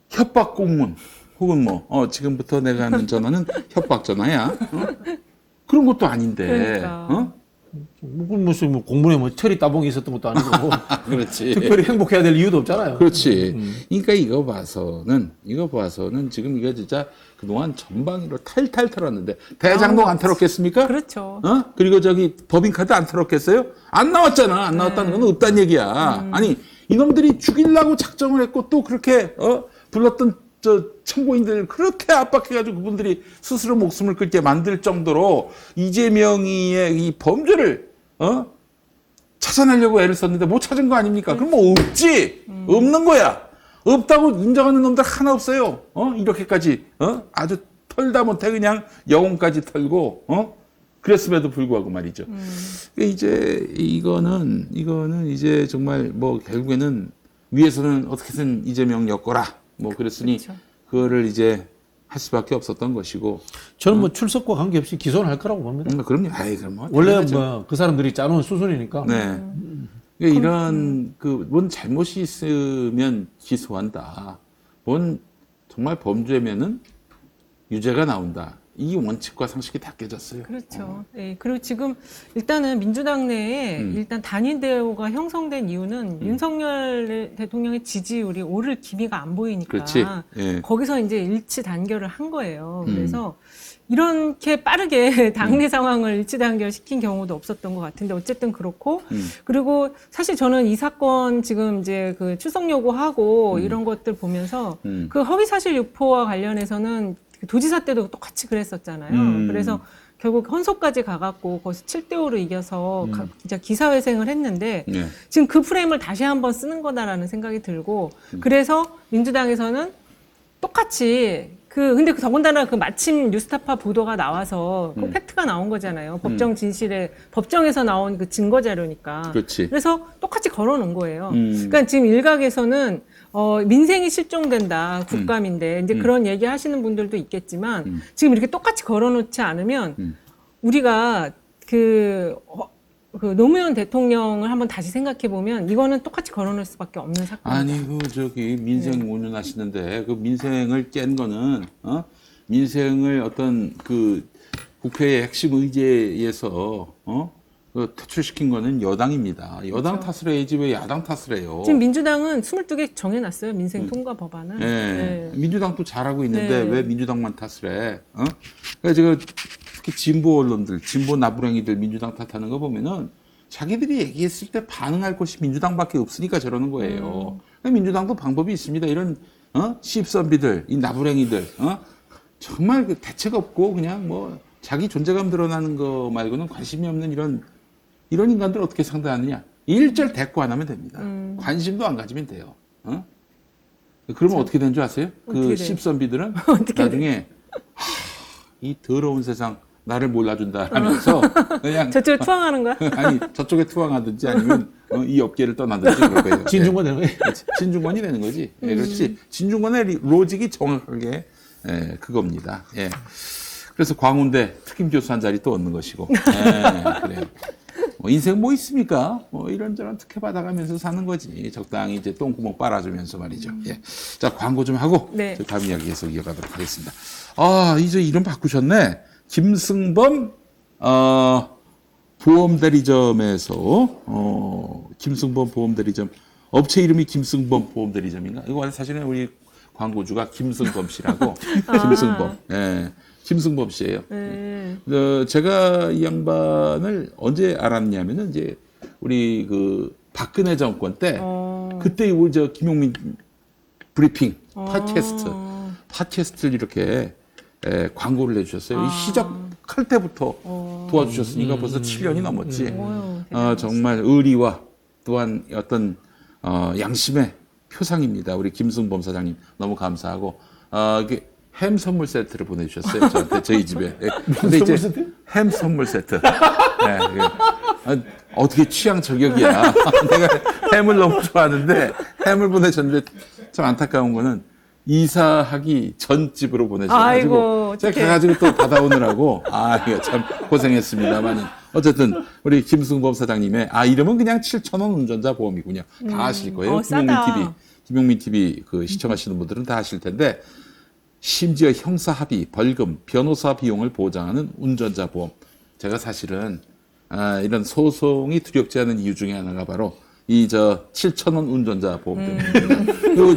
협박 공문 혹은 뭐 지금부터 내가 하는 전화는 협박 전화야. 그런 것도 아닌데. 그러니까. 무슨 뭐 공문에 뭐 철이 따봉이 있었던 것도 아니고 그렇지. 특별히 행복해야 될 이유도 없잖아요. 그렇지. 그러니까 이거 봐서는 지금 이거 진짜 그동안 전방위로 탈탈 털었는데 대장동 안 털었겠습니까? 그렇죠. 그리고 저기 법인카드 안 털었겠어요? 안 나왔잖아. 안 나왔다는 건 없다는 얘기야. 아니 이놈들이 죽이려고 작정을 했고 또 그렇게 불렀던 저 참고인들 그렇게 압박해가지고 그분들이 스스로 목숨을 끊게 만들 정도로 이재명이의 이 범죄를 찾아내려고 애를 썼는데 못 찾은 거 아닙니까? 그럼 뭐 없지. 없는 거야. 없다고 인정하는 놈들 하나 없어요. 이렇게까지 아주 털다 못해 그냥 영혼까지 털고 그랬음에도 불구하고 말이죠. 이제 이거는 이제 정말 뭐 결국에는 위에서는 어떻게든 이재명 엮어라. 뭐 그랬으니 그렇죠. 그거를 이제 할 수밖에 없었던 것이고. 저는 뭐 출석과 관계없이 기소는 할 거라고 봅니다. 그럼요. 그럼 뭐 원래 당연하죠. 뭐 그 사람들이 짜놓은 수순이니까. 네. 그러니까 이런 뭔 잘못이 있으면 기소한다. 뭔 정말 범죄면은 유죄가 나온다. 이 원칙과 상식이 다 깨졌어요. 그렇죠. 예, 그리고 지금 일단은 민주당 내에 일단 단일 대우가 형성된 이유는 윤석열 대통령의 지지율이 오를 기미가 안 보이니까 그렇지. 예. 거기서 이제 일치 단결을 한 거예요. 그래서 이렇게 빠르게 당내 상황을 일치 단결시킨 경우도 없었던 것 같은데 어쨌든 그렇고 그리고 사실 저는 이 사건 지금 이제 그 출석 요구하고 이런 것들 보면서 그 허위 사실 유포와 관련해서는 도지사 때도 똑같이 그랬었잖아요. 그래서 결국 헌소까지 가갖고 거기서 7대5로 이겨서 진짜 기사회생을 했는데 네. 지금 그 프레임을 다시 한번 쓰는 거다라는 생각이 들고 그래서 민주당에서는 똑같이 근데 더군다나 마침 뉴스타파 보도가 나와서 그 팩트가 나온 거잖아요. 법정 진실에, 법정에서 나온 그 증거 자료니까. 그렇지. 그래서 똑같이 걸어놓은 거예요. 그러니까 지금 일각에서는, 민생이 실종된다, 국감인데, 이제 그런 얘기 하시는 분들도 있겠지만, 지금 이렇게 똑같이 걸어놓지 않으면, 우리가 노무현 대통령을 한번 다시 생각해 보면 이거는 똑같이 걸어놓을 수밖에 없는 사건이다. 아니 민생 운운하시는데 그 민생을 깬 거는 민생을 어떤 국회의 핵심 의제에서 퇴출시킨 거는 여당입니다. 여당 그렇죠. 탓을 해야지 왜 야당 탓을 해요? 지금 민주당은 22개 정해놨어요. 민생 통과 법안은. 네. 민주당도 잘하고 있는데 네. 왜 민주당만 탓을 해? 그러니까 제가 특히 진보 언론들, 진보 나부랭이들 민주당 탓하는 거 보면은 자기들이 얘기했을 때 반응할 곳이 민주당밖에 없으니까 저러는 거예요. 그러니까 민주당도 방법이 있습니다. 이런 시입선비들, 이 나부랭이들, 정말 대책 없고 그냥 뭐 자기 존재감 드러나는 거 말고는 관심이 없는 이런 인간들 어떻게 상대하느냐? 일절 대꾸 안 하면 됩니다. 관심도 안 가지면 돼요. 그러면 어떻게 된 줄 아세요? 어떻게 그 돼요? 시입선비들은 어떻게 나중에 이 더러운 세상 나를 몰라준다 하면서 그냥 저쪽에 투항하는 거야? 아니 저쪽에 투항하든지 아니면 이 업계를 떠나든지 그럴 거예요. 진중권 되는 거예요. 진중권이 되는 거지. 예, 그렇지. 진중권의 로직이 정확하게 그겁니다. 예. 그래서 광운대 특임 교수 한 자리 또 얻는 것이고. 예, 그래요. 뭐 인생 뭐 있습니까? 뭐 이런저런 특혜 받아가면서 사는 거지. 적당히 이제 똥구멍 빨아주면서 말이죠. 예. 자, 광고 좀 하고 네. 저 다음 이야기 계속 이어가도록 하겠습니다. 아, 이제 이름 바꾸셨네. 김승범 보험대리점에서 김승범 보험대리점 업체 이름이 김승범 보험대리점인가? 이거 사실은 우리 광고주가 김승범 씨라고 김승범. 예. 김승범 씨예요. 제가 이 양반을 언제 알았냐면은 이제 우리 그 박근혜 정권 때 그때 우리 저 김용민 브리핑 팟캐스트를 이렇게 광고를 해주셨어요. 이 시작할 때부터 도와주셨으니까 벌써 7년이 넘었지. 정말 의리와 또한 어떤 양심의 표상입니다. 우리 김승범 사장님 너무 감사하고 이게 햄 선물 세트를 보내주셨어요. 저한테 저희 집에. 근데 이제 햄 선물 세트. 네, 어떻게 취향 저격이야. 내가 햄을 너무 좋아하는데 햄을 보내줬는데 참 안타까운 거는 이사하기 전 집으로 보내주셔가지고 제가 가가지고 또 받아오느라고 이거 참 고생했습니다만 어쨌든 우리 김승범 사장님의 이름은 그냥 7,000원 운전자 보험이군요. 다 아실 거예요. 김용민 TV 그 시청하시는 분들은 다 아실 텐데 심지어 형사 합의, 벌금, 변호사 비용을 보장하는 운전자 보험. 제가 사실은 이런 소송이 두렵지 않은 이유 중에 하나가 바로 이 7,000원 운전자 보험 때문입니다. 그리고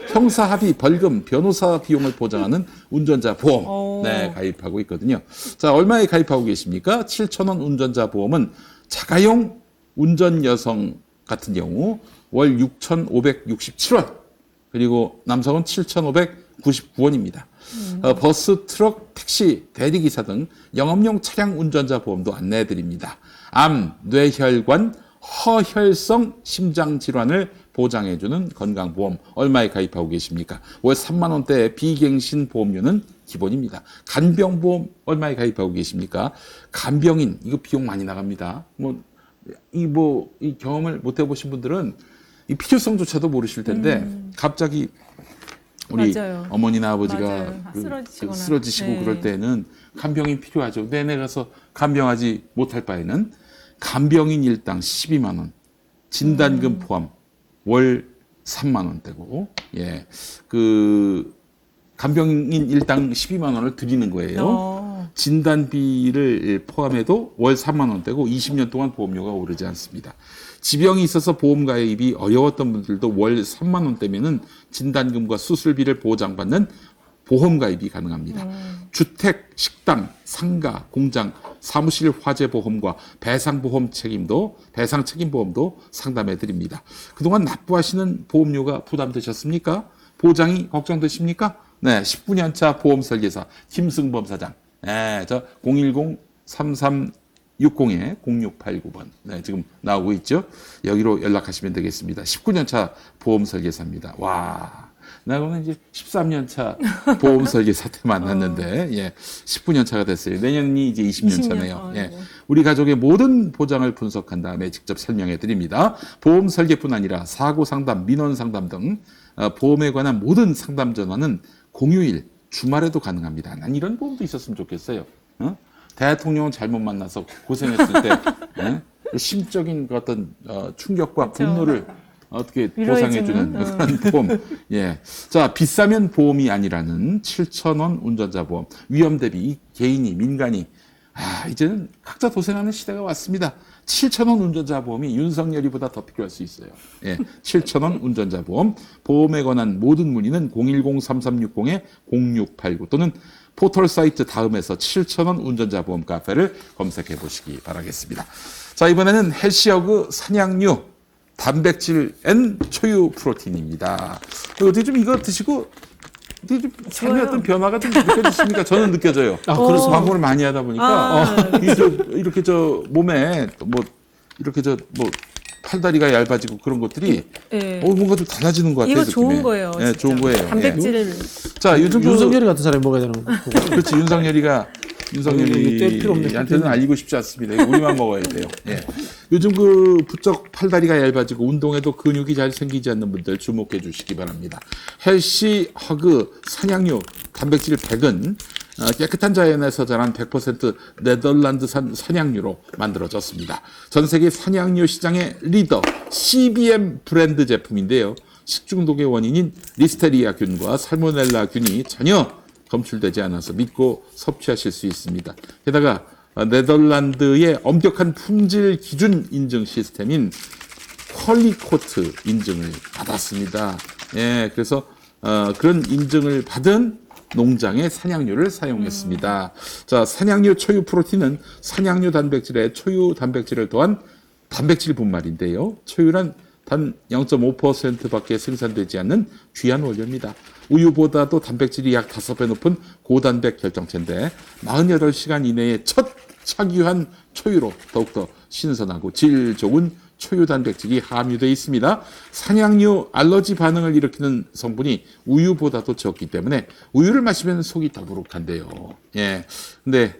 형사 합의, 벌금, 변호사 비용을 보장하는 운전자 보험 네, 가입하고 있거든요. 자, 얼마에 가입하고 계십니까? 7,000원 운전자 보험은 자가용 운전 여성 같은 경우 월 6,567원 그리고 남성은 7,599원입니다. 버스, 트럭, 택시, 대리기사 등 영업용 차량 운전자 보험도 안내해드립니다. 암, 뇌혈관, 허혈성 심장질환을 보장해주는 건강보험 얼마에 가입하고 계십니까? 월 3만 원대의 비갱신 보험료는 기본입니다. 간병보험 얼마에 가입하고 계십니까? 간병인 이거 비용 많이 나갑니다. 이 경험을 못 해보신 분들은 이 필요성조차도 모르실 텐데 갑자기 우리 어머니나 아버지가 쓰러지시고 네. 그럴 때는 간병인 필요하죠. 내내 가서 간병하지 못할 바에는 간병인 일당 12만 원, 진단금 포함 월 3만 원대고, 그 간병인 일당 12만 원을 드리는 거예요. 진단비를 포함해도 월 3만 원대고 20년 동안 보험료가 오르지 않습니다. 지병이 있어서 보험 가입이 어려웠던 분들도 월 3만 원대면은 진단금과 수술비를 보장받는 보험 가입이 가능합니다. 주택, 식당, 상가, 공장, 사무실 화재 보험과 배상 책임 보험도 상담해 드립니다. 그동안 납부하시는 보험료가 부담되셨습니까? 보장이 걱정되십니까? 네, 19년 차 보험 설계사 김승범 사장. 네, 저 010-3360-0689번. 네, 지금 나오고 있죠? 여기로 연락하시면 되겠습니다. 19년 차 보험 설계사입니다. 와. 나는 이제 13년 차 보험 설계사 때 만났는데, 19년 차가 됐어요. 내년이 이제 20년 차네요. 우리 가족의 모든 보장을 분석한 다음에 직접 설명해 드립니다. 보험 설계뿐 아니라 사고 상담, 민원 상담 등 보험에 관한 모든 상담 전화는 공휴일, 주말에도 가능합니다. 난 이런 보험도 있었으면 좋겠어요. 대통령은 잘못 만나서 고생했을 때 심적인 어떤 충격과 분노를 어떻게 보상해주는 그런 보험. 자, 비싸면 보험이 아니라는 7,000원 운전자 보험. 위험 대비 개인이, 민간이. 이제는 각자 도생하는 시대가 왔습니다. 7,000원 운전자 보험이 윤석열이보다 더 필요할 수 있어요. 7,000원 운전자 보험. 보험에 관한 모든 문의는 010-3360-0689 또는 포털 사이트 다음에서 7,000원 운전자 보험 카페를 검색해 보시기 바라겠습니다. 자, 이번에는 헬시어그 산양류 단백질 N 초유 프로틴입니다. 어떻게 좀 이거 드시고 어떻게 좀 삶의 어떤 변화가 좀 느껴지십니까? 저는 느껴져요. 그래서 광고를 많이 하다 보니까 이렇게 몸에 팔다리가 얇아지고 그런 것들이 뭔가 좀 달라지는 것 같아요. 이거 느낌에. 좋은 거예요. 네, 좋은 거예요. 단백질을. 자, 요즘 윤석열이 같은 사람이 먹어야 되는 거고. 그렇지. 윤석열이한테는 알리고 싶지 않습니다. 이거 우리만 먹어야 돼요. 요즘 부쩍 팔다리가 얇아지고 운동에도 근육이 잘 생기지 않는 분들 주목해 주시기 바랍니다. 헬시 허그 산양류 단백질 100은 깨끗한 자연에서 자란 100% 네덜란드산 산양유로 만들어졌습니다. 전 세계 산양유 시장의 리더 CBM 브랜드 제품인데요. 식중독의 원인인 리스테리아균과 살모넬라균이 전혀 검출되지 않아서 믿고 섭취하실 수 있습니다. 게다가 네덜란드의 엄격한 품질 기준 인증 시스템인 퀄리코트 인증을 받았습니다. 예, 그래서 그런 인증을 받은 농장의 산양유를 사용했습니다. 자, 산양유 초유 프로틴은 산양유 단백질에 초유 단백질을 더한 단백질 분말인데요. 초유란 단 0.5%밖에 생산되지 않는 귀한 원료입니다. 우유보다도 단백질이 약 5배 높은 고단백 결정체인데 48시간 이내에 첫 착유한 초유로 더욱더 신선하고 질 좋은 초유 단백질이 함유되어 있습니다. 산양유 알러지 반응을 일으키는 성분이 우유보다도 적기 때문에 우유를 마시면 속이 더부룩한데요. 예. 근데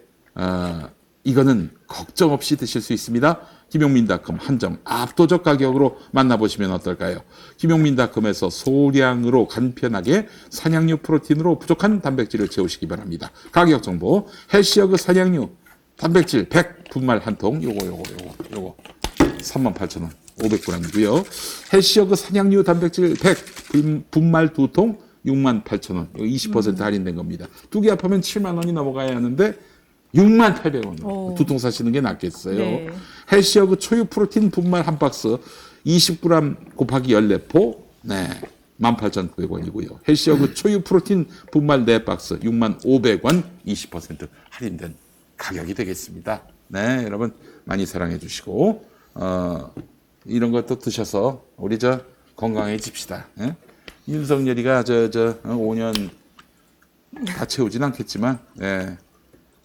이거는 걱정 없이 드실 수 있습니다. 김용민닷컴 한정 압도적 가격으로 만나보시면 어떨까요? 김용민닷컴에서 소량으로 간편하게 산양유 프로틴으로 부족한 단백질을 채우시기 바랍니다. 가격 정보 헬시어그 산양유 단백질 100 분말 한 통 요거 38,000원 500g이고요. 헬시어그 산양유 단백질 100 분말 2통 68,000원 20% 할인된 겁니다. 두 개 합하면 7만 원이 넘어가야 하는데 68,000원 두 통 사시는 게 낫겠어요. 네. 헬시어그 초유 프로틴 분말 한 박스 20g 곱하기 14포 네 18,900원이고요. 헬시어그 초유 프로틴 분말 4박스 65,500원 20% 할인된 가격이 되겠습니다. 네, 여러분 많이 사랑해 주시고 이런 것도 드셔서 우리 건강해집시다. 예? 윤석열이가 5년 다 채우진 않겠지만 예,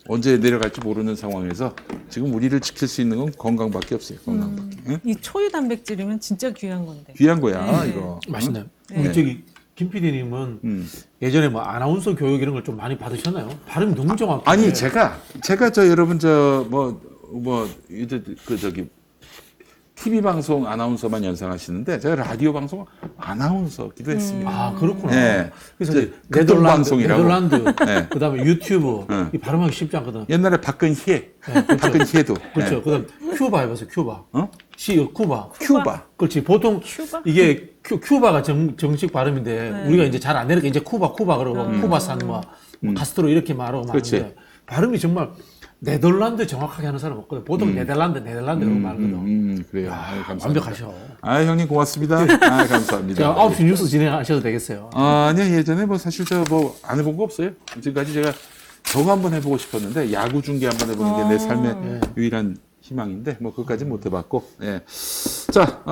언제 내려갈지 모르는 상황에서 지금 우리를 지킬 수 있는 건 건강밖에 없어요. 건강밖에. 예? 이 초유 단백질이면 진짜 귀한 건데. 귀한 거야 네. 이거. 맛있네요. 네. 우리 저기 김 PD님은 예전에 뭐 아나운서 교육 이런 걸 좀 많이 받으셨나요? 발음이 너무 정확해. 아니 제가 여러분 TV 방송 아나운서만 연상하시는데 제가 라디오 방송 아나운서기도 했습니다. 아 그렇구나. 네. 그래서 이제 극동방송이라고. 네덜란드, 네. 그다음에 유튜브 네. 이 발음하기 쉽지 않거든. 옛날에 박근혜, 박근혜도. 그렇죠. 네. 그다음 큐바 해보세요. 큐바. 쿠바. 큐바. 그렇지. 보통 큐바? 이게 큐바가 정식 발음인데 네. 우리가 이제 잘 안 되니까 이제 쿠바 그러고 쿠바산 뭐 카스트로 이렇게 말하고 그렇지. 하는데 발음이 정말 네덜란드 정확하게 하는 사람 없거든. 보통 네덜란드라고 말하거든. 그래요. 아유, 감사합니다. 완벽하셔. 아, 형님 고맙습니다. 아, 감사합니다. 제가 9시 뉴스 진행하셔도 되겠어요. 아니요, 예전에 사실 안 해본 거 없어요. 지금까지 제가 저거 한번 해보고 싶었는데 야구 중계 한번 해보는 게 내 삶의 유일한 희망인데 그것까지는 못 해봤고. 예. 자,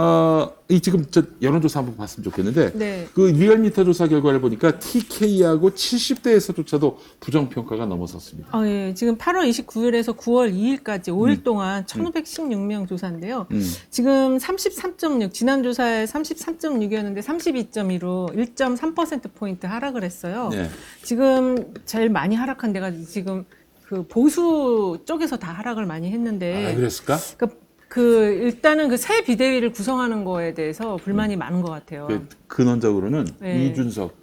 지금 여론조사 한번 봤으면 좋겠는데 네. 그 리얼미터 조사 결과를 보니까 TK하고 70대에서조차도 부정평가가 넘어섰습니다. 예. 지금 8월 29일에서 9월 2일까지 5일 동안 1,516명 조사인데요. 지금 33.6, 지난 조사에 33.6이었는데 32.2로 1.3%포인트 하락을 했어요. 네. 지금 제일 많이 하락한 데가 지금 그 보수 쪽에서 다 하락을 많이 했는데. 아, 그랬을까? 일단은 그 새 비대위를 구성하는 거에 대해서 불만이 많은 것 같아요. 근원적으로는 네. 이준석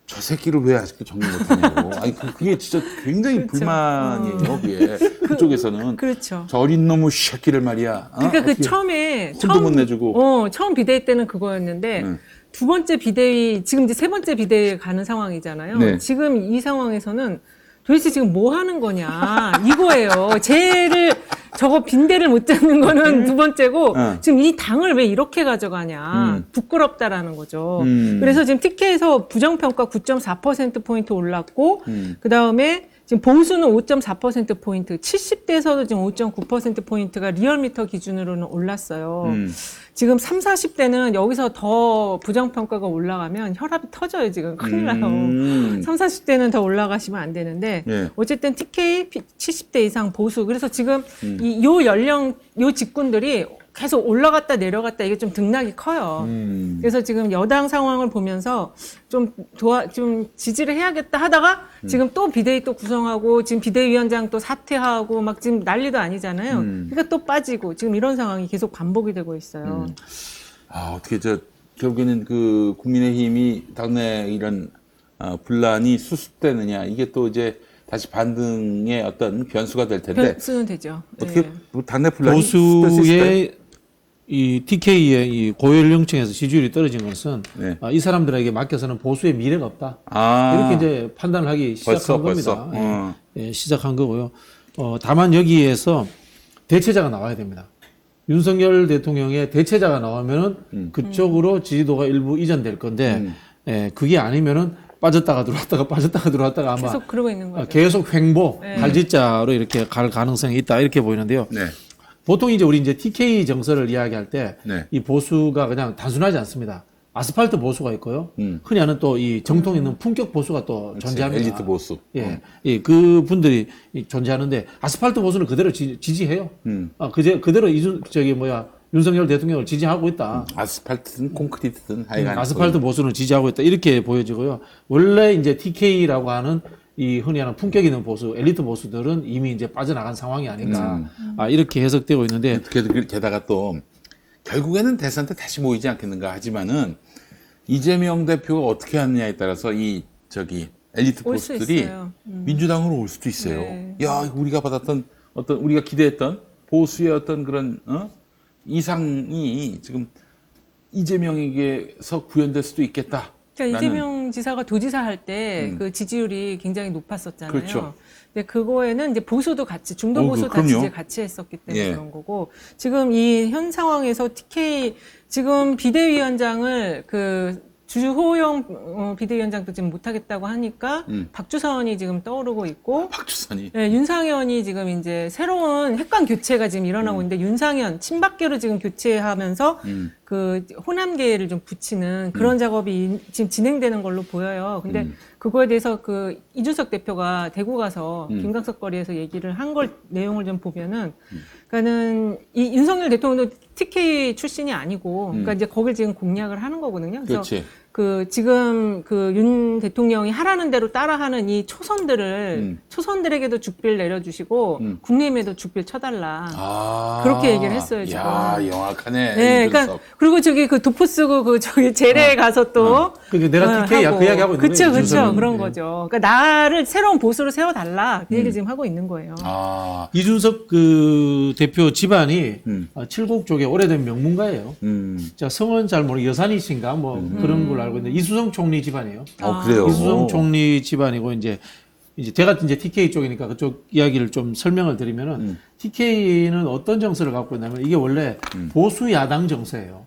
저 새끼를 왜 아직도 정리 못하냐고. 아니 그게 진짜 굉장히 그렇죠. 불만이에요. 그게 그쪽에서는 그렇죠. 저 어린 놈의 새끼를 말이야. 그러니까 어떻게 처음에 혼도 못 내주고. 처음 비대위 때는 그거였는데 두 번째 비대위 지금 이제 세 번째 비대위에 가는 상황이잖아요. 네. 지금 이 상황에서는 도대체 지금 뭐 하는 거냐 이거예요. 쟤를 저거 빈대를 못 잡는 거는 두 번째고 지금 이 당을 왜 이렇게 가져가냐 부끄럽다라는 거죠. 그래서 지금 TK에서 부정평가 9.4%포인트 올랐고 그다음에 지금 보수는 5.4%포인트, 70대에서도 지금 5.9%포인트가 리얼미터 기준으로는 올랐어요. 지금 30, 40대는 여기서 더 부정평가가 올라가면 혈압이 터져요, 지금. 큰일 나요. 30, 40대는 더 올라가시면 안 되는데, 예. 어쨌든 TK 70대 이상 보수. 그래서 지금 요 연령, 요 직군들이 계속 올라갔다 내려갔다 이게 좀 등락이 커요. 그래서 지금 여당 상황을 보면서 좀 지지를 해야겠다 하다가 지금 또 비대위 또 구성하고 지금 비대위원장 또 사퇴하고 막 지금 난리도 아니잖아요. 그러니까 또 빠지고 지금 이런 상황이 계속 반복이 되고 있어요. 어떻게 결국에는 국민의힘이 당내 이런 분란이 수습되느냐 이게 또 이제 다시 반등의 어떤 변수가 될 텐데 변수는 되죠. 어떻게 네. 뭐 당내 분란이 있을 수 있을까요? 보수의 이 TK의 이 고연령층에서 지지율이 떨어진 것은 네. 이 사람들에게 맡겨서는 보수의 미래가 없다. 아, 이렇게 이제 판단을 하기 시작한 겁니다. 벌써. 예, 시작한 거고요. 다만 여기에서 대체자가 나와야 됩니다. 윤석열 대통령의 대체자가 나오면은 그쪽으로 지지도가 일부 이전될 건데, 예, 그게 아니면은 빠졌다가 들어왔다가 빠졌다가 들어왔다가 아마 계속 그러고 있는 거죠. 계속 횡보, 네. 갈짓자로 이렇게 갈 가능성이 있다 이렇게 보이는데요. 네. 보통 이제 우리 이제 TK 정서를 이야기할 때 이 네. 보수가 그냥 단순하지 않습니다. 아스팔트 보수가 있고요. 흔히 하는 또 이 정통 있는 품격 보수가 또 그렇지, 존재합니다. 엘리트 보수. 예, 예, 그 분들이 존재하는데 아스팔트 보수는 그대로 지지해요. 그대로 윤석열 대통령을 지지하고 있다. 아스팔트든 콘크리트든 하여간 아스팔트 보수는 지지하고 있다. 이렇게 보여지고요. 원래 이제 TK라고 하는 이 흔히 하는 품격 있는 보수, 엘리트 보수들은 이미 이제 빠져나간 상황이 아닌가. 이렇게 해석되고 있는데. 게다가 또 결국에는 대선 때 다시 모이지 않겠는가 하지만은 이재명 대표가 어떻게 하느냐에 따라서 엘리트 올수 보수들이 있어요. 민주당으로 올 수도 있어요. 네. 야, 우리가 받았던 우리가 기대했던 보수의 어떤 그런 이상이 지금 이재명에게서 구현될 수도 있겠다. 그러니까 이재명 지사가 도지사 할 때 그 지지율이 굉장히 높았었잖아요. 그렇죠. 근데 그거에는 이제 보수도 같이 중도 보수 다 그럼요. 지지 같이 했었기 때문에 예. 그런 거고 지금 이 현 상황에서 TK 지금 비대위원장을 주호영 비대위원장도 지금 못하겠다고 하니까 박주선이 지금 떠오르고 있고 박주선이. 네, 윤상현이 지금 이제 새로운 핵관 교체가 지금 일어나고 있는데 윤상현 친박계로 지금 교체하면서 그 호남계를 좀 붙이는 그런 작업이 지금 진행되는 걸로 보여요. 근데 그거에 대해서 그 이준석 대표가 대구 가서 김광석 거리에서 얘기를 한 걸 내용을 좀 보면은 그러니까는 이 윤석열 대통령도 TK 출신이 아니고 그러니까 이제 거길 지금 공략을 하는 거거든요. 그래서 그렇지. 지금 윤 대통령이 하라는 대로 따라하는 이 초선들에게도 죽비를 내려주시고 국민의힘에도 죽비를 쳐달라. 그렇게 얘기를 했어요, 지금. 야, 영악하네. 네, 그러니까 그리고 그 도포 쓰고 재래에 가서 또 그러니까 내가 TK 그 얘기하고 있는 그쵸, 거예요. 그쵸. 이준석은. 그런 예. 거죠. 그러니까 나를 새로운 보수로 세워달라. 그 얘기 지금 하고 있는 거예요. 이준석 그 대표 집안이 칠곡 쪽에 오래된 명문가예요. 자, 성은 잘 모르고 여산이신가 뭐 그런 걸로 알고 있는데 이수성 총리 집안이에요. 그래요. 이수성 총리 집안이고 이제 제가 이제 TK 쪽이니까 그쪽 이야기를 좀 설명을 드리면은 TK는 어떤 정서를 갖고 있냐면 이게 원래 보수 야당 정서예요.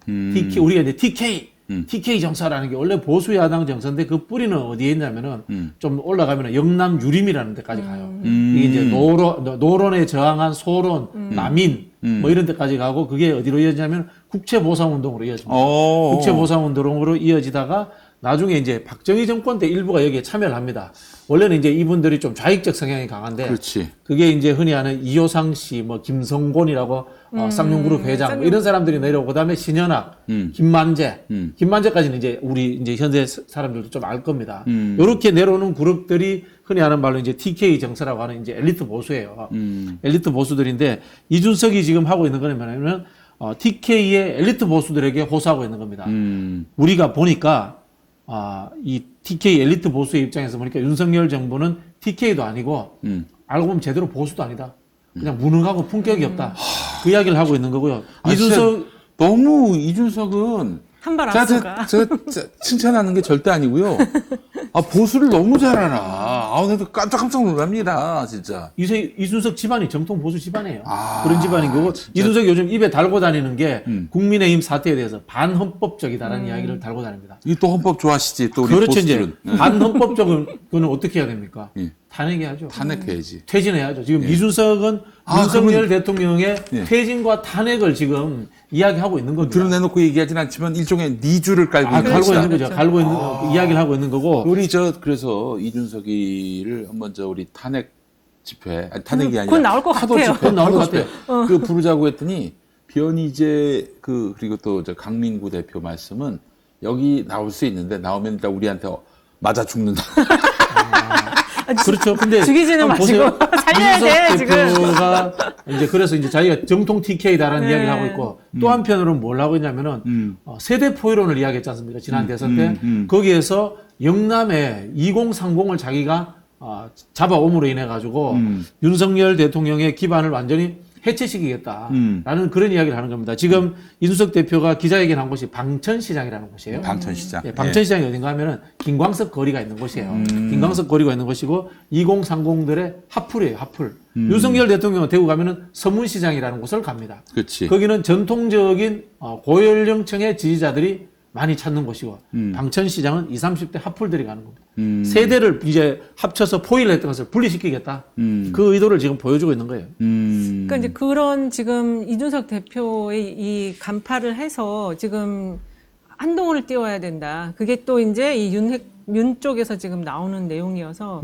우리가 이제 TK 정서라는 게 원래 보수 야당 정서인데 그 뿌리는 어디에 있냐면은 좀 올라가면 영남 유림이라는 데까지 가요. 이게 이제 노론에 저항한 소론, 남인 뭐 이런 데까지 가고 그게 어디로 이어지냐면 국채보상운동으로 이어집니다. 국채보상운동으로 이어지다가 나중에 이제 박정희 정권 때 일부가 여기에 참여를 합니다. 원래는 이제 이분들이 좀 좌익적 성향이 강한데, 그렇지. 그게 이제 흔히 하는 이효상 씨, 뭐 김성곤이라고 쌍용그룹 회장 뭐 이런 사람들이 내려오고 그다음에 신현악, 김만재까지는 이제 우리 이제 현재 사람들도 좀 알 겁니다. 이렇게 내려오는 그룹들이 흔히 하는 말로 이제 TK 정서라고 하는 이제 엘리트 보수예요. 엘리트 보수들인데 이준석이 지금 하고 있는 건 뭐냐면 TK의 엘리트 보수들에게 호소하고 있는 겁니다. 우리가 보니까 이 TK 엘리트 보수의 입장에서 보니까 윤석열 정부는 TK도 아니고 알고 보면 제대로 보수도 아니다. 그냥 무능하고 품격이 없다. 그 이야기를 하고 있는 거고요. 너무 이준석은 한발 앞서가. 제가 칭찬하는 게 절대 아니고요. 보수를 너무 잘 알아. 나도 깜짝 놀랍니다, 진짜. 이준석 집안이 정통 보수 집안이에요. 그런 집안인 거고, 이준석 요즘 입에 달고 다니는 게 국민의힘 사태에 대해서 반헌법적이다라는 이야기를 달고 다닙니다. 이 또 헌법 좋아하시지, 또 우리 그렇죠, 보수들은. 이제. 반헌법적은 그거는 어떻게 해야 됩니까? 탄핵해야죠. 탄핵해야지. 퇴진해야죠. 지금 이준석은 윤석열 대통령의 퇴진과 탄핵을 지금 이야기하고 있는 겁니다. 드러내놓고 얘기하진 않지만 일종의 니주를 깔고 있는 갈고 있는 그렇죠. 거죠. 갈고 있는 이야기를 하고 있는 거고. 우리 그래서 이준석이를 한번 우리 탄핵 집회, 탄핵이 아니라 곧 나올 것 파도 같아요. 집회, 곧 나올 것 파도 집회. 그 부르자고 했더니 변희재 그리고 또 강민구 대표 말씀은 여기 나올 수 있는데 나오면 일단 우리한테 맞아 죽는다. 그렇죠. 근데 죽이지는 마시고 살려야 돼, 지금. 대표가 이제 그래서 이제 자기가 정통 TK다라는 네. 이야기를 하고 있고 또 한편으로는 뭘 하고 있냐면은 세대 포이론을 이야기했지 않습니까? 지난 대선 때 거기에서 영남에 2030을 자기가 잡아옴으로 인해 가지고 윤석열 대통령의 기반을 완전히 해체시키겠다라는 그런 이야기를 하는 겁니다. 지금 이준석 대표가 기자회견한 곳이 방천시장이라는 곳이에요. 방천시장. 예, 방천시장이 어딘가 하면은 김광석 거리가 있는 곳이에요. 김광석 거리가 있는 곳이고 2030들의 핫플이에요. 핫플. 윤석열 대통령은 대구 가면은 서문시장이라는 곳을 갑니다. 그렇지. 거기는 전통적인 고연령층의 지지자들이 많이 찾는 곳이고 방천시장은 20, 30대 핫플들이 가는 겁니다. 세대를 이제 합쳐서 포위를 했던 것을 분리시키겠다. 그 의도를 지금 보여주고 있는 거예요. 그러니까 이제 그런 지금 이준석 대표의 이 간파를 해서 지금 한동훈을 띄워야 된다. 그게 또 이제 이 윤 쪽에서 지금 나오는 내용이어서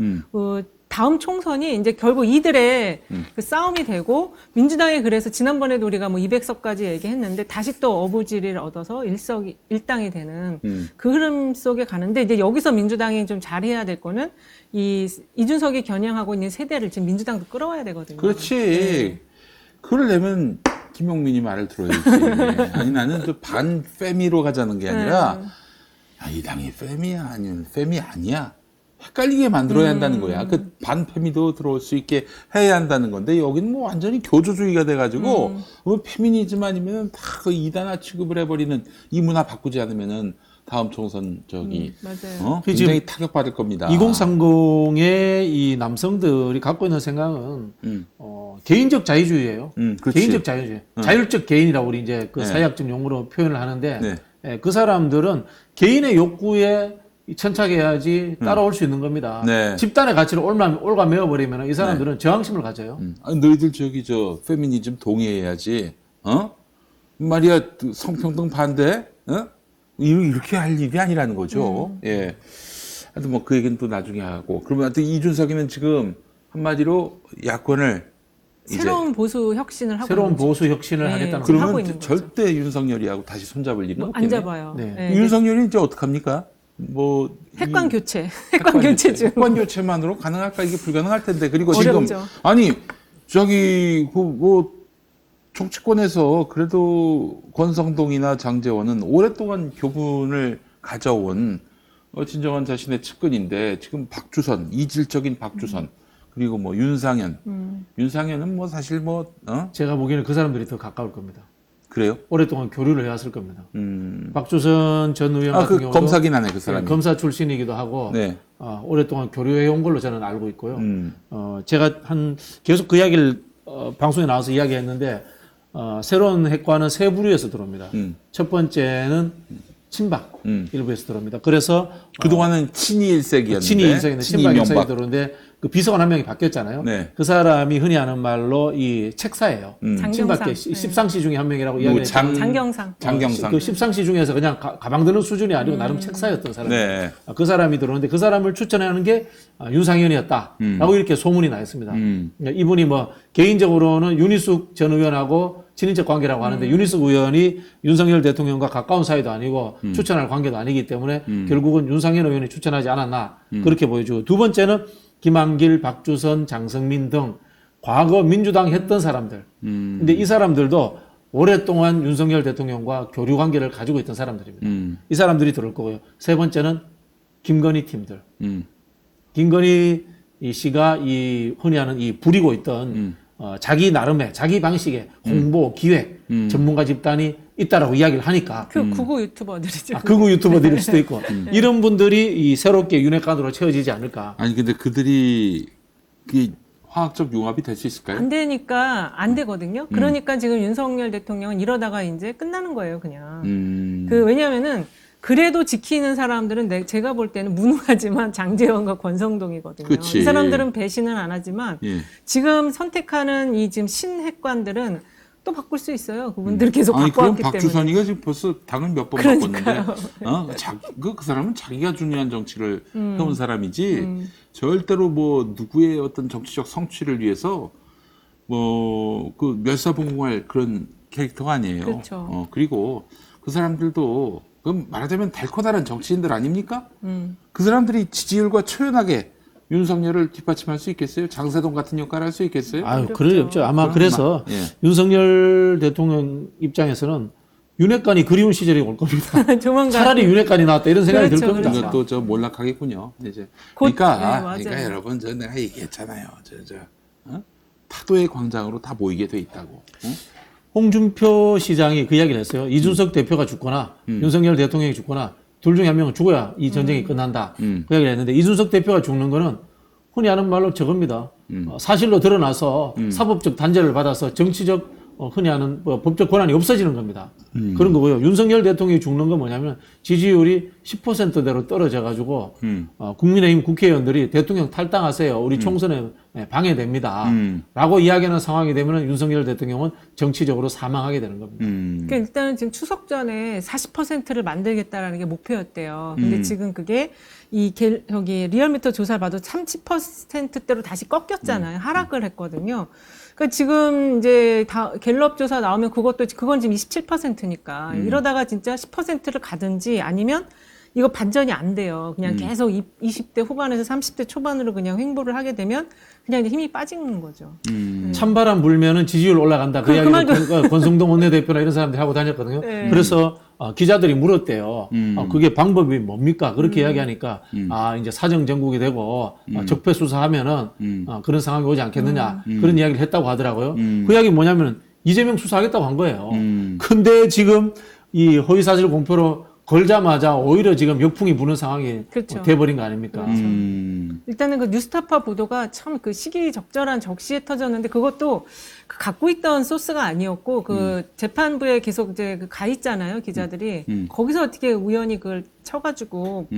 다음 총선이 이제 결국 이들의 그 싸움이 되고 민주당이 그래서 지난번에도 우리가 뭐 200석까지 얘기했는데 다시 또 어부지리를 얻어서 일당이 되는 그 흐름 속에 가는데 이제 여기서 민주당이 좀 잘해야 될 거는 이준석이 겨냥하고 있는 세대를 지금 민주당도 끌어와야 되거든요. 그렇지. 그러려면 김용민이 말을 들어야지. 아니 나는 그 반 페미로 가자는 게 아니라 이 당이 페미야 아니면 페미 아니야. 헷갈리게 만들어야 한다는 거야. 그 반페미도 들어올 수 있게 해야 한다는 건데 여기는 뭐 완전히 교조주의가 돼가지고 뭐 페미니즘 아니면 다 그 이단화 취급을 해버리는 이 문화 바꾸지 않으면은 다음 총선 맞아요. 굉장히 타격받을 겁니다. 2030의 이 남성들이 갖고 있는 생각은 개인적 자유주의예요. 그렇지. 개인적 자유주의. 자율적 개인이라고 우리 이제 그 사회학적 용어로 표현을 하는데 네. 예, 그 사람들은 개인의 욕구에 천착해야지 따라올 수 있는 겁니다. 네. 집단의 가치를 올가매어 버리면 이 사람들은 저항심을 가져요. 아니, 너희들 저 페미니즘 동의해야지. 말이야 성평등 반대? 이렇게 할 일이 아니라는 거죠. 예. 하여튼 뭐 그 얘기는 또 나중에 하고. 그러면 하여튼 이준석이는 지금 한마디로 야권을 새로운 보수 혁신을 하고 새로운 있는 거죠. 보수 혁신을 네. 하겠다는 거죠. 하고 그러면 있는 거죠. 절대 윤석열이하고 다시 손잡을 일은 안 없겠네. 잡아요. 네. 네. 윤석열이 이제 어떡합니까? 뭐 핵관 교체, 핵관 교체 중. 핵관 교체만으로 가능할까? 이게 불가능할 텐데. 그리고 어렵죠. 지금 아니 저기 뭐 정치권에서 그래도 권성동이나 장제원은 오랫동안 교분을 가져온 진정한 자신의 측근인데 지금 박주선, 이질적인 박주선 그리고 뭐 윤상현, 윤상현은 뭐 사실 뭐 제가 보기에는 그 사람들이 더 가까울 겁니다. 그래요? 오랫동안 교류를 해왔을 겁니다. 박주선 전 의원 같은 그 경우도 검사긴 하네 그 사람이. 검사 출신이기도 하고 네. 오랫동안 교류해온 걸로 저는 알고 있고요. 제가 계속 그 이야기를 방송에 나와서 이야기했는데 새로운 핵과는 세 부류에서 들어옵니다. 첫 번째는 친박 일부에서 들어옵니다. 그래서 그동안은 친이 일색이었는데 친이 일색인데 친박 일색이 들어오는데 그 비서관 한 명이 바뀌었잖아요. 네. 그 사람이 흔히 하는 말로 이 책사예요. 장경상. 친박계 네. 십상시 중에 한 명이라고 뭐 이야기했죠. 장경상. 장경상. 그 십상시 중에서 그냥 가방 드는 수준이 아니고 나름 책사였던 사람이에요. 네. 그 사람이 들어오는데 그 사람을 추천하는 게 윤상현이었다라고 이렇게 소문이 나 있습니다. 이분이 뭐 개인적으로는 윤희숙 전 의원하고 친인척 관계라고 하는데 윤희숙 의원이 윤석열 대통령과 가까운 사이도 아니고 추천할 관계도 아니기 때문에 결국은 윤상현 의원이 추천하지 않았나 그렇게 보여주고 두 번째는 김한길, 박주선, 장성민 등 과거 민주당 했던 사람들. 근데 이 사람들도 오랫동안 윤석열 대통령과 교류 관계를 가지고 있던 사람들입니다. 이 사람들이 들어올 거고요. 세 번째는 김건희 팀들. 김건희 이 씨가 이 흔히 하는 이 부리고 있던 자기 나름의 자기 방식의 홍보 기획 전문가 집단이 있다라고 이야기를 하니까 그 구구 유튜버들이죠. 극우 유튜버들일 수도 있고 이런 분들이 이 새롭게 윤핵관으로 채워지지 않을까. 아니 근데 그들이 그 화학적 융합이 될 수 있을까요? 안 되니까 안 되거든요. 그러니까 지금 윤석열 대통령은 이러다가 이제 끝나는 거예요, 그냥. 왜냐면은 그래도 지키는 사람들은 제가 볼 때는 무능하지만 장제원과 권성동이거든요. 그치. 이 사람들은 배신은 안 하지만 예. 지금 선택하는 이 지금 신핵관들은 또 바꿀 수 있어요. 그분들 계속 아니 그럼 바꿔왔기 때문에. 박주선이가 지금 벌써 당을 몇 번 그러니까요. 바꿨는데 그 사람은 자기가 중요한 정치를 해온 사람이지 절대로 뭐 누구의 어떤 정치적 성취를 위해서 뭐 그 멸사봉공할 그런 캐릭터가 아니에요. 그렇죠. 그리고 그 사람들도 그럼 말하자면 달코다란 정치인들 아닙니까? 그 사람들이 지지율과 초연하게 윤석열을 뒷받침할 수 있겠어요? 장세동 같은 역할을 할 수 있겠어요? 아유, 그럴 리 없죠. 아마 그럼 그래서 예. 윤석열 대통령 입장에서는 윤핵관이 그리운 시절이 올 겁니다. 조만간 차라리 윤핵관이 나왔다 이런 생각이 그렇죠, 들 겁니다. 그렇죠. 이것도 저 몰락하겠군요. 이제 곧, 그러니까 네, 맞아요. 그러니까 여러분 저 내가 얘기했잖아요. 파도의 광장으로 다 모이게 돼 있다고. 응? 홍준표 시장이 그 이야기를 했어요. 이준석 대표가 죽거나 윤석열 대통령이 죽거나 둘 중에 한 명은 죽어야 이 전쟁이 끝난다. 그 이야기를 했는데 이준석 대표가 죽는 거는 흔히 하는 말로 저겁니다. 사실로 드러나서 사법적 단죄를 받아서 정치적 흔히 하는 뭐 법적 권한이 없어지는 겁니다. 그런 거고요. 윤석열 대통령이 죽는 건 뭐냐면 지지율이 10%대로 떨어져 가지고 국민의힘 국회의원들이 대통령 탈당하세요. 우리 총선에 방해됩니다. 라고 이야기하는 상황이 되면 윤석열 대통령은 정치적으로 사망하게 되는 겁니다. 그러니까 일단은 지금 추석 전에 40%를 만들겠다라는 게 목표였대요. 근데 지금 그게 저기 리얼미터 조사를 봐도 30%대로 다시 꺾였잖아요. 하락을 했거든요. 그러니까 지금 이제 갤럽 조사 나오면 그건 지금 27%니까 이러다가 진짜 10%를 가든지 아니면 이거 반전이 안 돼요. 그냥 계속 20대 후반에서 30대 초반으로 그냥 횡보를 하게 되면 그냥 이제 힘이 빠지는 거죠. 찬바람 불면은 지지율 올라간다. 그 이야기를 권성동 원내대표나 이런 사람들이 하고 다녔거든요. 네. 그래서 기자들이 물었대요. 그게 방법이 뭡니까? 그렇게 이야기하니까 이제 사정 정국이 되고 적폐 수사하면은 그런 상황이 오지 않겠느냐 그런 이야기를 했다고 하더라고요. 그 이야기 뭐냐면 이재명 수사하겠다고 한 거예요. 근데 지금 이 허위사실 공표로 걸자마자 오히려 지금 역풍이 부는 상황이 그렇죠. 돼버린 거 아닙니까? 일단은 그 뉴스타파 보도가 참 그 시기 적절한 적시에 터졌는데 그것도 그 갖고 있던 소스가 아니었고 그 재판부에 계속 이제 가 있잖아요 기자들이 거기서 어떻게 우연히 그걸 쳐가지고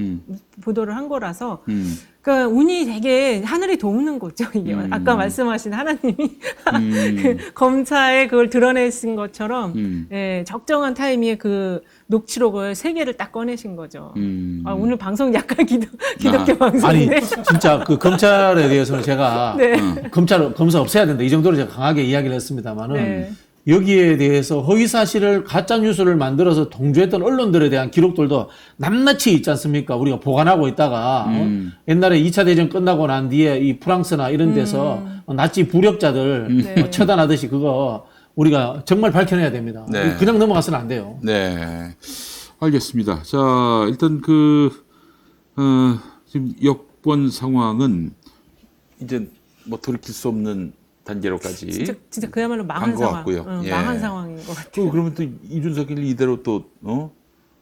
보도를 한 거라서 그러니까 운이 되게 하늘이 도우는 거죠 이게 아까 말씀하신 하나님이 그 검사에 그걸 드러내신 것처럼 예, 적정한 타이밍에 그 녹취록을 3개를 딱 꺼내신 거죠. 오늘 방송 약간 기독교 방송인데. 아니 진짜 그 검찰에 대해서는 제가 네. 검사 없애야 된다 이 정도로 제가 강하게 이야기를 했습니다만은 네. 여기에 대해서 허위 사실을 가짜 뉴스를 만들어서 동조했던 언론들에 대한 기록들도 낱낱이 있지 않습니까? 우리가 보관하고 있다가 옛날에 2차 대전 끝나고 난 뒤에 이 프랑스나 이런 데서 나치 부력자들 네. 처단하듯이 그거 우리가 정말 밝혀내야 됩니다. 네. 그냥 넘어가서는 안 돼요. 네, 알겠습니다. 자, 일단 지금 여권 상황은 이제 뭐 돌이킬 수 없는 단계로까지 진짜 그야말로 망한 것 상황. 같고요. 예. 망한 상황인 것 같아요. 그러면 또 이준석을 이대로 또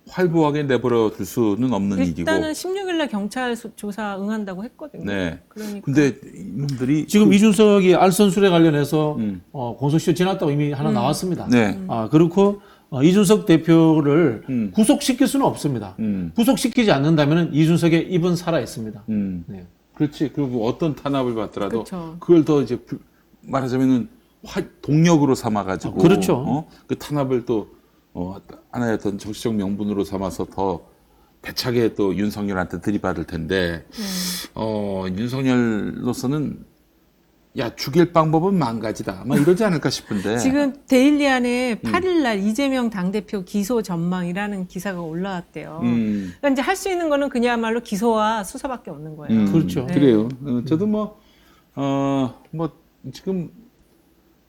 활보하게 내버려 둘 수는 없는 일이고. 일단은 16일날 경찰 조사 응한다고 했거든요. 네. 그러니까. 근데 이놈들이 지금 이준석이 알선술에 관련해서 공소시효 지났다고 이미 하나 나왔습니다. 네. 그렇고 이준석 대표를 구속시킬 수는 없습니다. 구속시키지 않는다면 이준석의 입은 살아 있습니다. 네. 그렇지. 그리고 어떤 탄압을 받더라도 그렇죠. 그걸 더 이제 말하자면은 동력으로 삼아가지고 그렇죠. 그 탄압을 또 하나의 어떤 정치적 명분으로 삼아서 더 배차게 또 윤석열한테 들이받을 텐데 윤석열로서는 야 죽일 방법은 만 가지다. 막 이러지 않을까 싶은데 지금 데일리안에 8일날 이재명 당대표 기소 전망이라는 기사가 올라왔대요. 그러니까 이제 할 수 있는 거는 그야말로 기소와 수사밖에 없는 거예요. 그렇죠. 네. 그래요. 저도 지금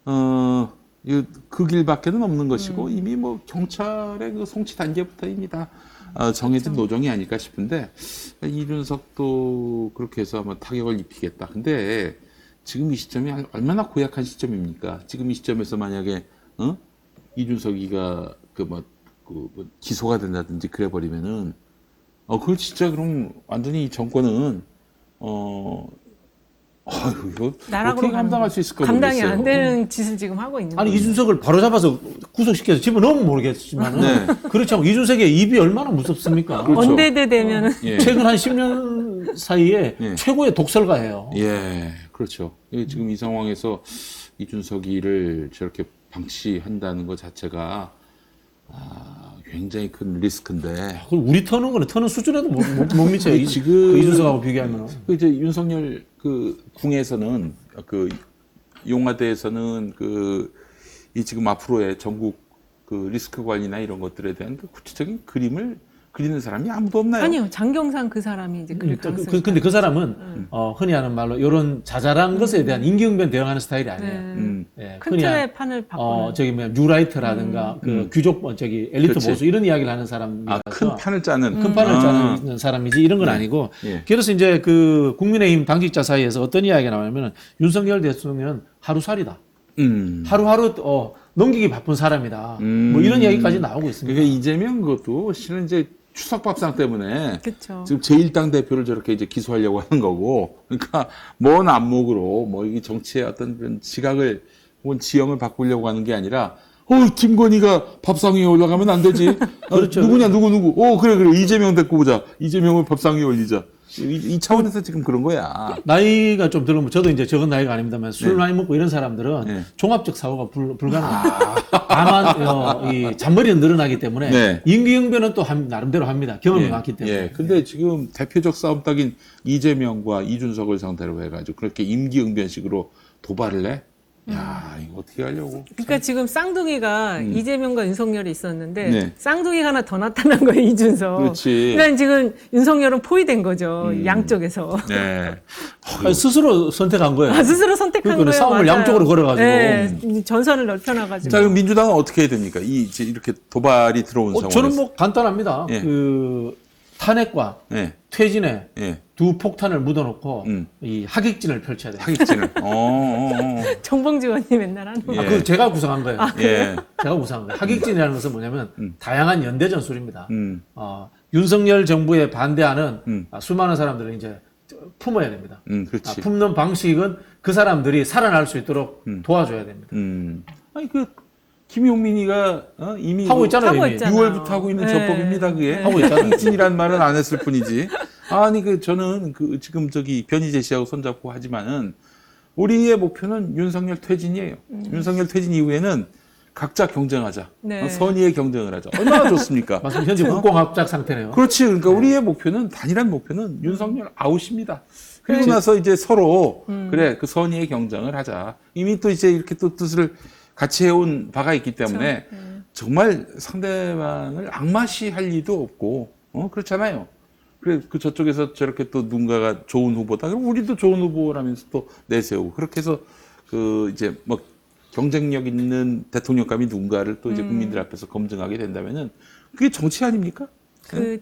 그 길밖에는 없는 것이고 이미 뭐 경찰의 그 송치 단계부터입니다. 정해진 그렇죠. 노정이 아닐까 싶은데 이준석도 그렇게 해서 아마 타격을 입히겠다. 근데 지금 이 시점이 얼마나 고약한 시점입니까? 지금 이 시점에서 만약에 이준석이가 기소가 된다든지 그래 버리면은 그걸 진짜 그럼 완전히 이 정권은 이거 어떻게 감당할 수 있을까 감당이 모르겠어요. 안 되는 짓을 지금 하고 있는 아니 거예요. 이준석을 바로 잡아서 구속시켜서 집어넣으면 모르겠지만 네. 그렇죠. 이준석의 입이 얼마나 무섭습니까? 그렇죠. 언데드 되면은 예. 최근 한 10년 사이에 예. 최고의 독설가예요. 예, 그렇죠. 지금 이 상황에서 이준석이를 저렇게 방치한다는 것 자체가 굉장히 큰 리스크인데. 그걸 우리 터는 거는 터는 수준에도 못 미쳐요. 지금 그 이준석하고 비교하면. 이제 윤석열 궁에서는 용화대에서는 이 지금 앞으로의 전국 리스크 관리나 이런 것들에 대한 그 구체적인 그림을 그리는 사람이 아무도 없나요? 아니요, 장경상 그 사람이 이제 그럴 가능성이 근데 그 사람은 흔히 하는 말로 이런 자잘한 것에 대한 임기응변 대응하는 스타일이 아니에요. 예, 큰 틀의 판을 바꾸는. 저기 뭐 뉴라이트라든가 그 귀족 저기 엘리트 그렇지. 보수 이런 이야기를 하는 사람이라서 큰 판을 짜는. 큰 판을 짜는 사람이지 이런 건 아니고. 예. 그래서 이제 그 국민의힘 당직자 사이에서 어떤 이야기가 나오냐면 윤석열 대통령은 하루살이다. 하루하루 넘기기 바쁜 사람이다. 뭐 이런 이야기까지 나오고 있습니다. 그러니까 이재명 그것도 실은 이제 추석 밥상 때문에 그쵸. 지금 제1당 대표를 저렇게 이제 기소하려고 하는 거고, 그러니까 먼 안목으로 뭐 이게 정치의 어떤 그런 지각을 혹은 지형을 바꾸려고 하는 게 아니라, 김건희가 밥상 위에 올라가면 안 되지. 그렇죠. 누구냐 누구. 그래 이재명 데리고 보자. 이재명을 밥상 위에 올리자. 이 차원에서 지금 그런 거야. 나이가 좀 들면 저도 이제 적은 나이가 아닙니다만 술 네. 많이 먹고 이런 사람들은 네. 종합적 사고가 불가능합니다. 다만 이 잔머리는 늘어나기 때문에 네. 임기응변은 또 나름대로 합니다. 경험이 예, 많기 때문에. 예. 근데 지금 대표적 싸움닭인 이재명과 이준석을 상대로 해가지고 그렇게 임기응변식으로 도발을 해? 야, 이거 어떻게 하려고? 그러니까 지금 쌍둥이가 이재명과 윤석열이 있었는데 네. 쌍둥이가 하나 더 나타난 거예요, 이준석. 그렇지. 그러니까 지금 윤석열은 포위된 거죠, 양쪽에서. 네. 아니, 스스로 선택한 거예요. 스스로 선택한 그러니까 거예요. 싸움을 맞아요. 양쪽으로 걸어가지고. 네, 전선을 넓혀놔가지고. 자, 그럼 민주당은 어떻게 해야 됩니까? 이제 이렇게 도발이 들어온 상황에서. 저는 뭐 간단합니다. 예. 그 탄핵과 예, 퇴진에 예. 두 폭탄을 묻어놓고 이 하객진을 펼쳐야 돼요. 하객진을. 정봉주 의원이 맨날 하는 거. 예. 그 제가 구성한 거예요. 예. 제가 구성한 거예요. 하객진이라는 것은 뭐냐면 다양한 연대 전술입니다. 음. 윤석열 정부에 반대하는 수많은 사람들을 이제 품어야 됩니다. 그렇지. 품는 방식은 그 사람들이 살아날 수 있도록 도와줘야 됩니다. 아니, 김용민이가 이미 하고 있잖아요. 하고 이미. 있잖아요. 6월부터 하고 있는 네. 저법입니다, 그게. 네. 하고 있잖아요. 하객진이라는 말은 안 했을 뿐이지. 아니, 저는 지금 변희재 씨하고 손잡고 하지만은 우리의 목표는 윤석열 퇴진이에요. 윤석열 퇴진 이후에는 각자 경쟁하자. 네. 선의의 경쟁을 하자. 얼마나 좋습니까? 맞습니다. 현재 국공합작 상태네요. 그렇지. 그러니까 우리의 목표는 단일한 목표는 윤석열 아웃입니다. 그리고 나서 이제 서로 그래 그 선의의 경쟁을 하자. 이미 또 이제 이렇게 또 뜻을 같이 해온 바가 있기 때문에 정말 상대방을 악마시할 리도 없고 그렇잖아요. 그래 그 저쪽에서 저렇게 또 누군가가 좋은 후보다. 그럼 우리도 좋은 후보라면서 또 내세우고 그렇게 해서 이제 뭐 경쟁력 있는 대통령감이 누군가를 또 이제 국민들 앞에서 검증하게 된다면은 그게 정치 아닙니까?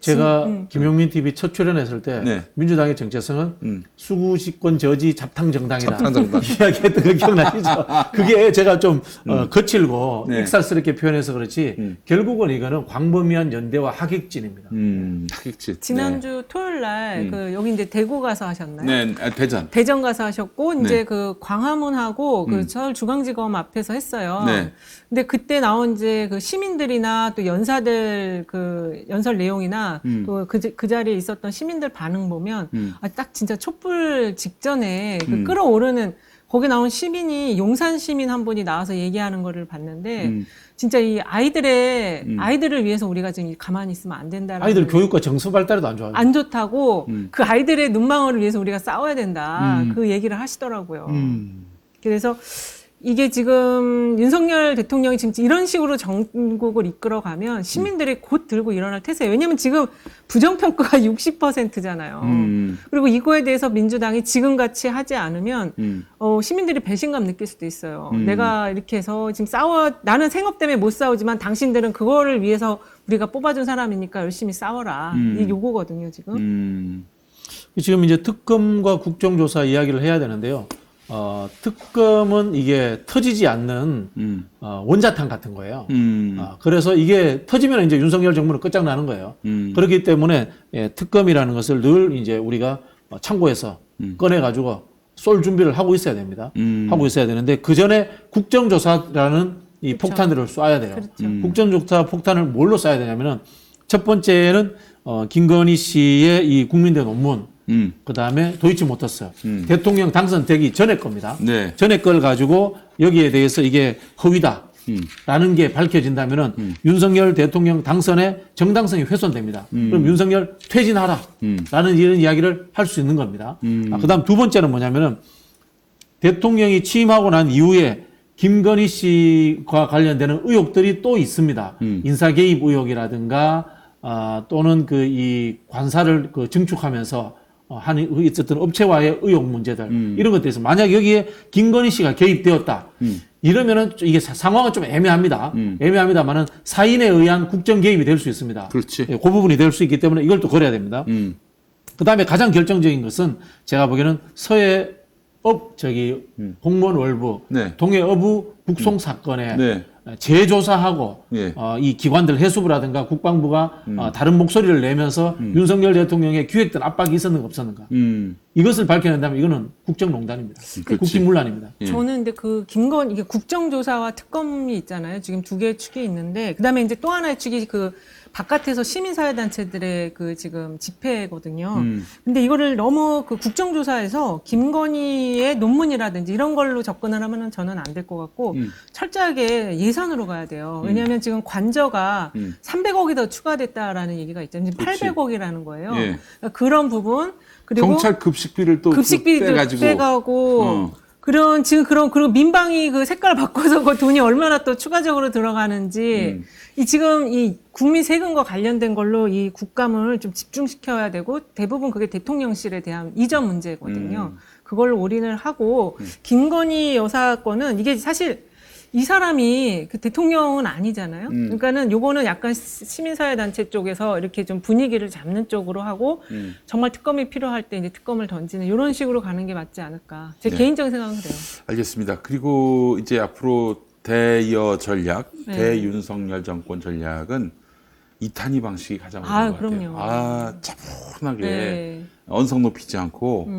제가 김용민 TV 첫 출연했을 때 네. 민주당의 정체성은 수구시권 저지 잡탕정당이다. 잡탕정당. 이야기했던 거 기억나시죠? 그게 제가 좀 거칠고 네. 익살스럽게 표현해서 그렇지 결국은 이거는 광범위한 연대와 하객진입니다. 하겠지. 지난주 토요일 날 여기 이제 대구 가서 하셨나요? 네, 대전. 대전 가서 하셨고 이제 네. 그 광화문하고 그 서울중앙지검 앞에서 했어요. 네. 근데 그때 나온 이제 그 시민들이나 또 연사들 그 연설 내용이나 또 그 자리에 있었던 시민들 반응 보면 딱 진짜 촛불 직전에 그 끌어오르는 거기 나온 시민이 용산 시민 한 분이 나와서 얘기하는 거를 봤는데 진짜 이 아이들을 위해서 우리가 지금 가만히 있으면 안 된다라는 아이들 교육과 정서 발달에도 안 좋아요. 안 좋다고 그 아이들의 눈망울을 위해서 우리가 싸워야 된다. 그 얘기를 하시더라고요. 그래서 이게 지금 윤석열 대통령이 지금 이런 식으로 전국을 이끌어가면 시민들이 곧 들고 일어날 태세예요. 왜냐하면 지금 부정평가가 60%잖아요. 그리고 이거에 대해서 민주당이 지금같이 하지 않으면 시민들이 배신감 느낄 수도 있어요. 내가 이렇게 해서 지금 나는 생업 때문에 못 싸우지만 당신들은 그거를 위해서 우리가 뽑아준 사람이니까 열심히 싸워라. 이 요구거든요, 지금. 지금 이제 특검과 국정조사 이야기를 해야 되는데요. 특검은 이게 터지지 않는 원자탄 같은 거예요. 그래서 이게 터지면 이제 윤석열 정부는 끝장나는 거예요. 그렇기 때문에 특검이라는 것을 늘 이제 우리가 창고에서 꺼내가지고 쏠 준비를 하고 있어야 됩니다. 하고 있어야 되는데 그 전에 국정조사라는 이 그렇죠. 폭탄들을 쏴야 돼요. 그렇죠. 국정조사 폭탄을 뭘로 쏴야 되냐면은 첫 번째는 김건희 씨의 이 국민대 논문. 그 다음에 도이치모터스 대통령 당선되기 전에 겁니다. 네. 전에 걸 가지고 여기에 대해서 이게 허위다. 라는 게 밝혀진다면은 윤석열 대통령 당선의 정당성이 훼손됩니다. 그럼 윤석열 퇴진하라. 라는 이런 이야기를 할 수 있는 겁니다. 그 다음 두 번째는 뭐냐면은 대통령이 취임하고 난 이후에 김건희 씨와 관련되는 의혹들이 또 있습니다. 인사 개입 의혹이라든가 또는 그 이 관사를 그 증축하면서 하는 어쨌든 업체와의 의혹 문제들 이런 것들에서 만약 여기에 김건희 씨가 개입되었다 이러면은 이게 상황은 좀 애매합니다. 애매합니다만은 사인에 의한 국정 개입이 될 수 있습니다. 그렇지. 예, 그 부분이 될 수 있기 때문에 이걸 또 걸어야 됩니다. 그다음에 가장 결정적인 것은 제가 보기에는 서해 공무원 월부 네. 동해어부 북송 사건에 네. 재조사하고 예. 이 기관들 해수부라든가 국방부가 다른 목소리를 내면서 윤석열 대통령의 기획된 압박이 있었는가 없었는가 이것을 밝혀낸다면 이거는 국정농단입니다. 그렇지. 국기문란입니다. 예. 저는 근데 그 이게 국정조사와 특검이 있잖아요. 지금 두 개의 축이 있는데 그다음에 이제 또 하나의 축이 그 바깥에서 시민사회단체들의 그 지금 집회거든요. 근데 이거를 너무 그 국정조사에서 김건희의 논문이라든지 이런 걸로 접근을 하면은 저는 안 될 것 같고 철저하게 예산으로 가야 돼요. 왜냐하면 지금 관저가 300억이 더 추가됐다라는 얘기가 있잖아요. 지금 그렇지. 800억이라는 거예요. 예. 그러니까 그런 부분 그리고 경찰 급식비를 또 급식비도 빼가지고. 빼가고 그리고 민방위 그 색깔 바꿔서 그 돈이 얼마나 또 추가적으로 들어가는지 지금 이 국민 세금과 관련된 걸로 이 국감을 좀 집중시켜야 되고 대부분 그게 대통령실에 대한 이전 문제거든요. 그걸 올인을 하고 김건희 여사 건은 이게 사실 이 사람이 그 대통령은 아니잖아요. 그러니까는 요거는 약간 시민사회단체 쪽에서 이렇게 좀 분위기를 잡는 쪽으로 하고 정말 특검이 필요할 때 이제 특검을 던지는 이런 식으로 가는 게 맞지 않을까. 제 네. 개인적인 생각은 그래요. 알겠습니다. 그리고 이제 앞으로 대여 전략, 네. 대윤석열 정권 전략은 이탄희 방식이 가장 어려운 것 그럼요. 같아요. 차분하게 네. 언성 높이지 않고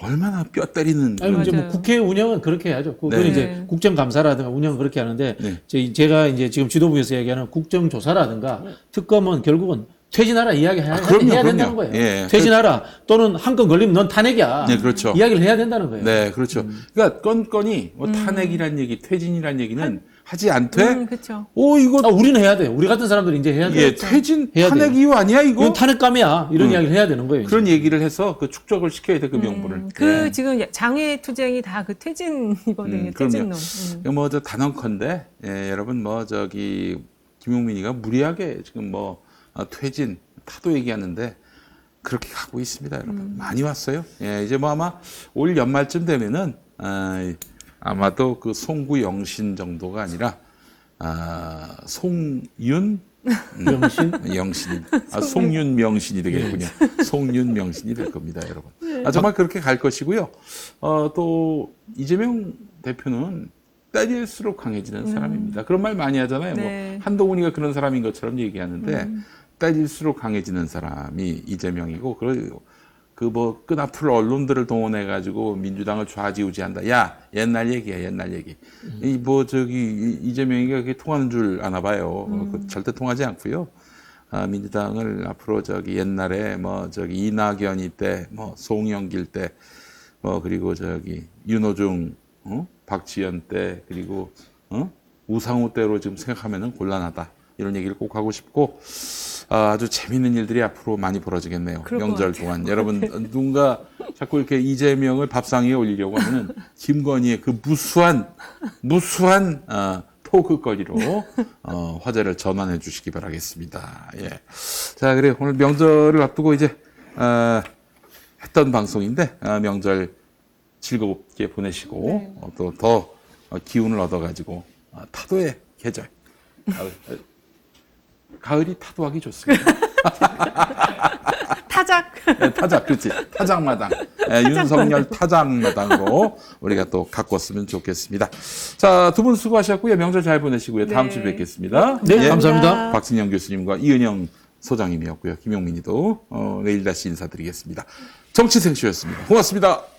얼마나 뼈 때리는 아니, 이제 뭐 맞아요. 국회 운영은 그렇게 해야죠. 그건 네. 이제 국정감사라든가 운영은 그렇게 하는데 네. 제가 이제 지금 지도부에서 얘기하는 국정조사라든가 특검은 결국은 퇴진하라 이야기 해야 그럼요. 된다는 거예요. 예. 퇴진하라 또는 한 건 걸리면 넌 탄핵이야. 네, 그렇죠. 이야기를 해야 된다는 거예요. 네, 그렇죠. 그러니까 건건이 뭐 탄핵이란 얘기, 퇴진이란 얘기는 하지 않되, 그렇죠. 이거 우리는 해야 돼요. 우리 같은 사람들이 이제 해야 돼요. 예, 퇴진 해야 탄핵 돼요. 이유 아니야 이거? 이건 탄핵감이야. 이런 이야기를 해야 되는 거예요. 그런 얘기를 해서 그 축적을 시켜야 돼 그 명분을. 예. 지금 장애 투쟁이 다 그 퇴진이거든요. 그럼요. 퇴진론. 뭐 저 단언컨대 여러분 뭐 저기 김용민이가 무리하게 지금 뭐 퇴진 타도 얘기하는데 그렇게 가고 있습니다, 여러분. 많이 왔어요. 예, 이제 뭐 아마 올 연말쯤 되면은 아마도 그 송구 영신 정도가 아니라 송윤 영신이 송윤 명신이 되겠군요. 송윤 명신이 될 겁니다, 여러분. 정말 그렇게 갈 것이고요. 또 이재명 대표는 때릴수록 강해지는 사람입니다. 그런 말 많이 하잖아요. 네. 뭐 한동훈이가 그런 사람인 것처럼 얘기하는데 때릴수록 강해지는 사람이 이재명이고 그 뭐 끈아풀 언론들을 동원해 가지고 민주당을 좌지우지한다. 야, 옛날 얘기야, 옛날 얘기. 이 뭐 저기 이재명이가 그게 통하는 줄 아나 봐요. 절대 통하지 않고요. 민주당을 앞으로 저기 옛날에 뭐 저기 이낙연이 때, 뭐 송영길 때, 뭐 그리고 저기 윤호중, 박지원 때, 그리고 우상호 때로 지금 생각하면은 곤란하다. 이런 얘기를 꼭 하고 싶고, 아주 재밌는 일들이 앞으로 많이 벌어지겠네요. 그럴 것 명절 같아요. 동안. 여러분, 누군가 자꾸 이렇게 이재명을 밥상 위에 올리려고 하면은 김건희의 그 무수한 토크거리로 화제를 전환해 주시기 바라겠습니다. 예. 자, 그래 오늘 명절을 앞두고 이제 했던 방송인데 명절 즐겁게 보내시고 또 더 기운을 얻어가지고 타도의 계절. 가을이 타도하기 좋습니다. 타작. 네, 타작, 그렇지. 타작마당. 윤석열 타작마당으로 우리가 또 가꿨으면 좋겠습니다. 자, 두 분 수고하셨고요. 명절 잘 보내시고요. 다음 주에 뵙겠습니다. 네, 감사합니다. 박진영 교수님과 이은영 소장님이었고요. 김용민이도 내일 다시 인사드리겠습니다. 정치생쇼였습니다. 고맙습니다.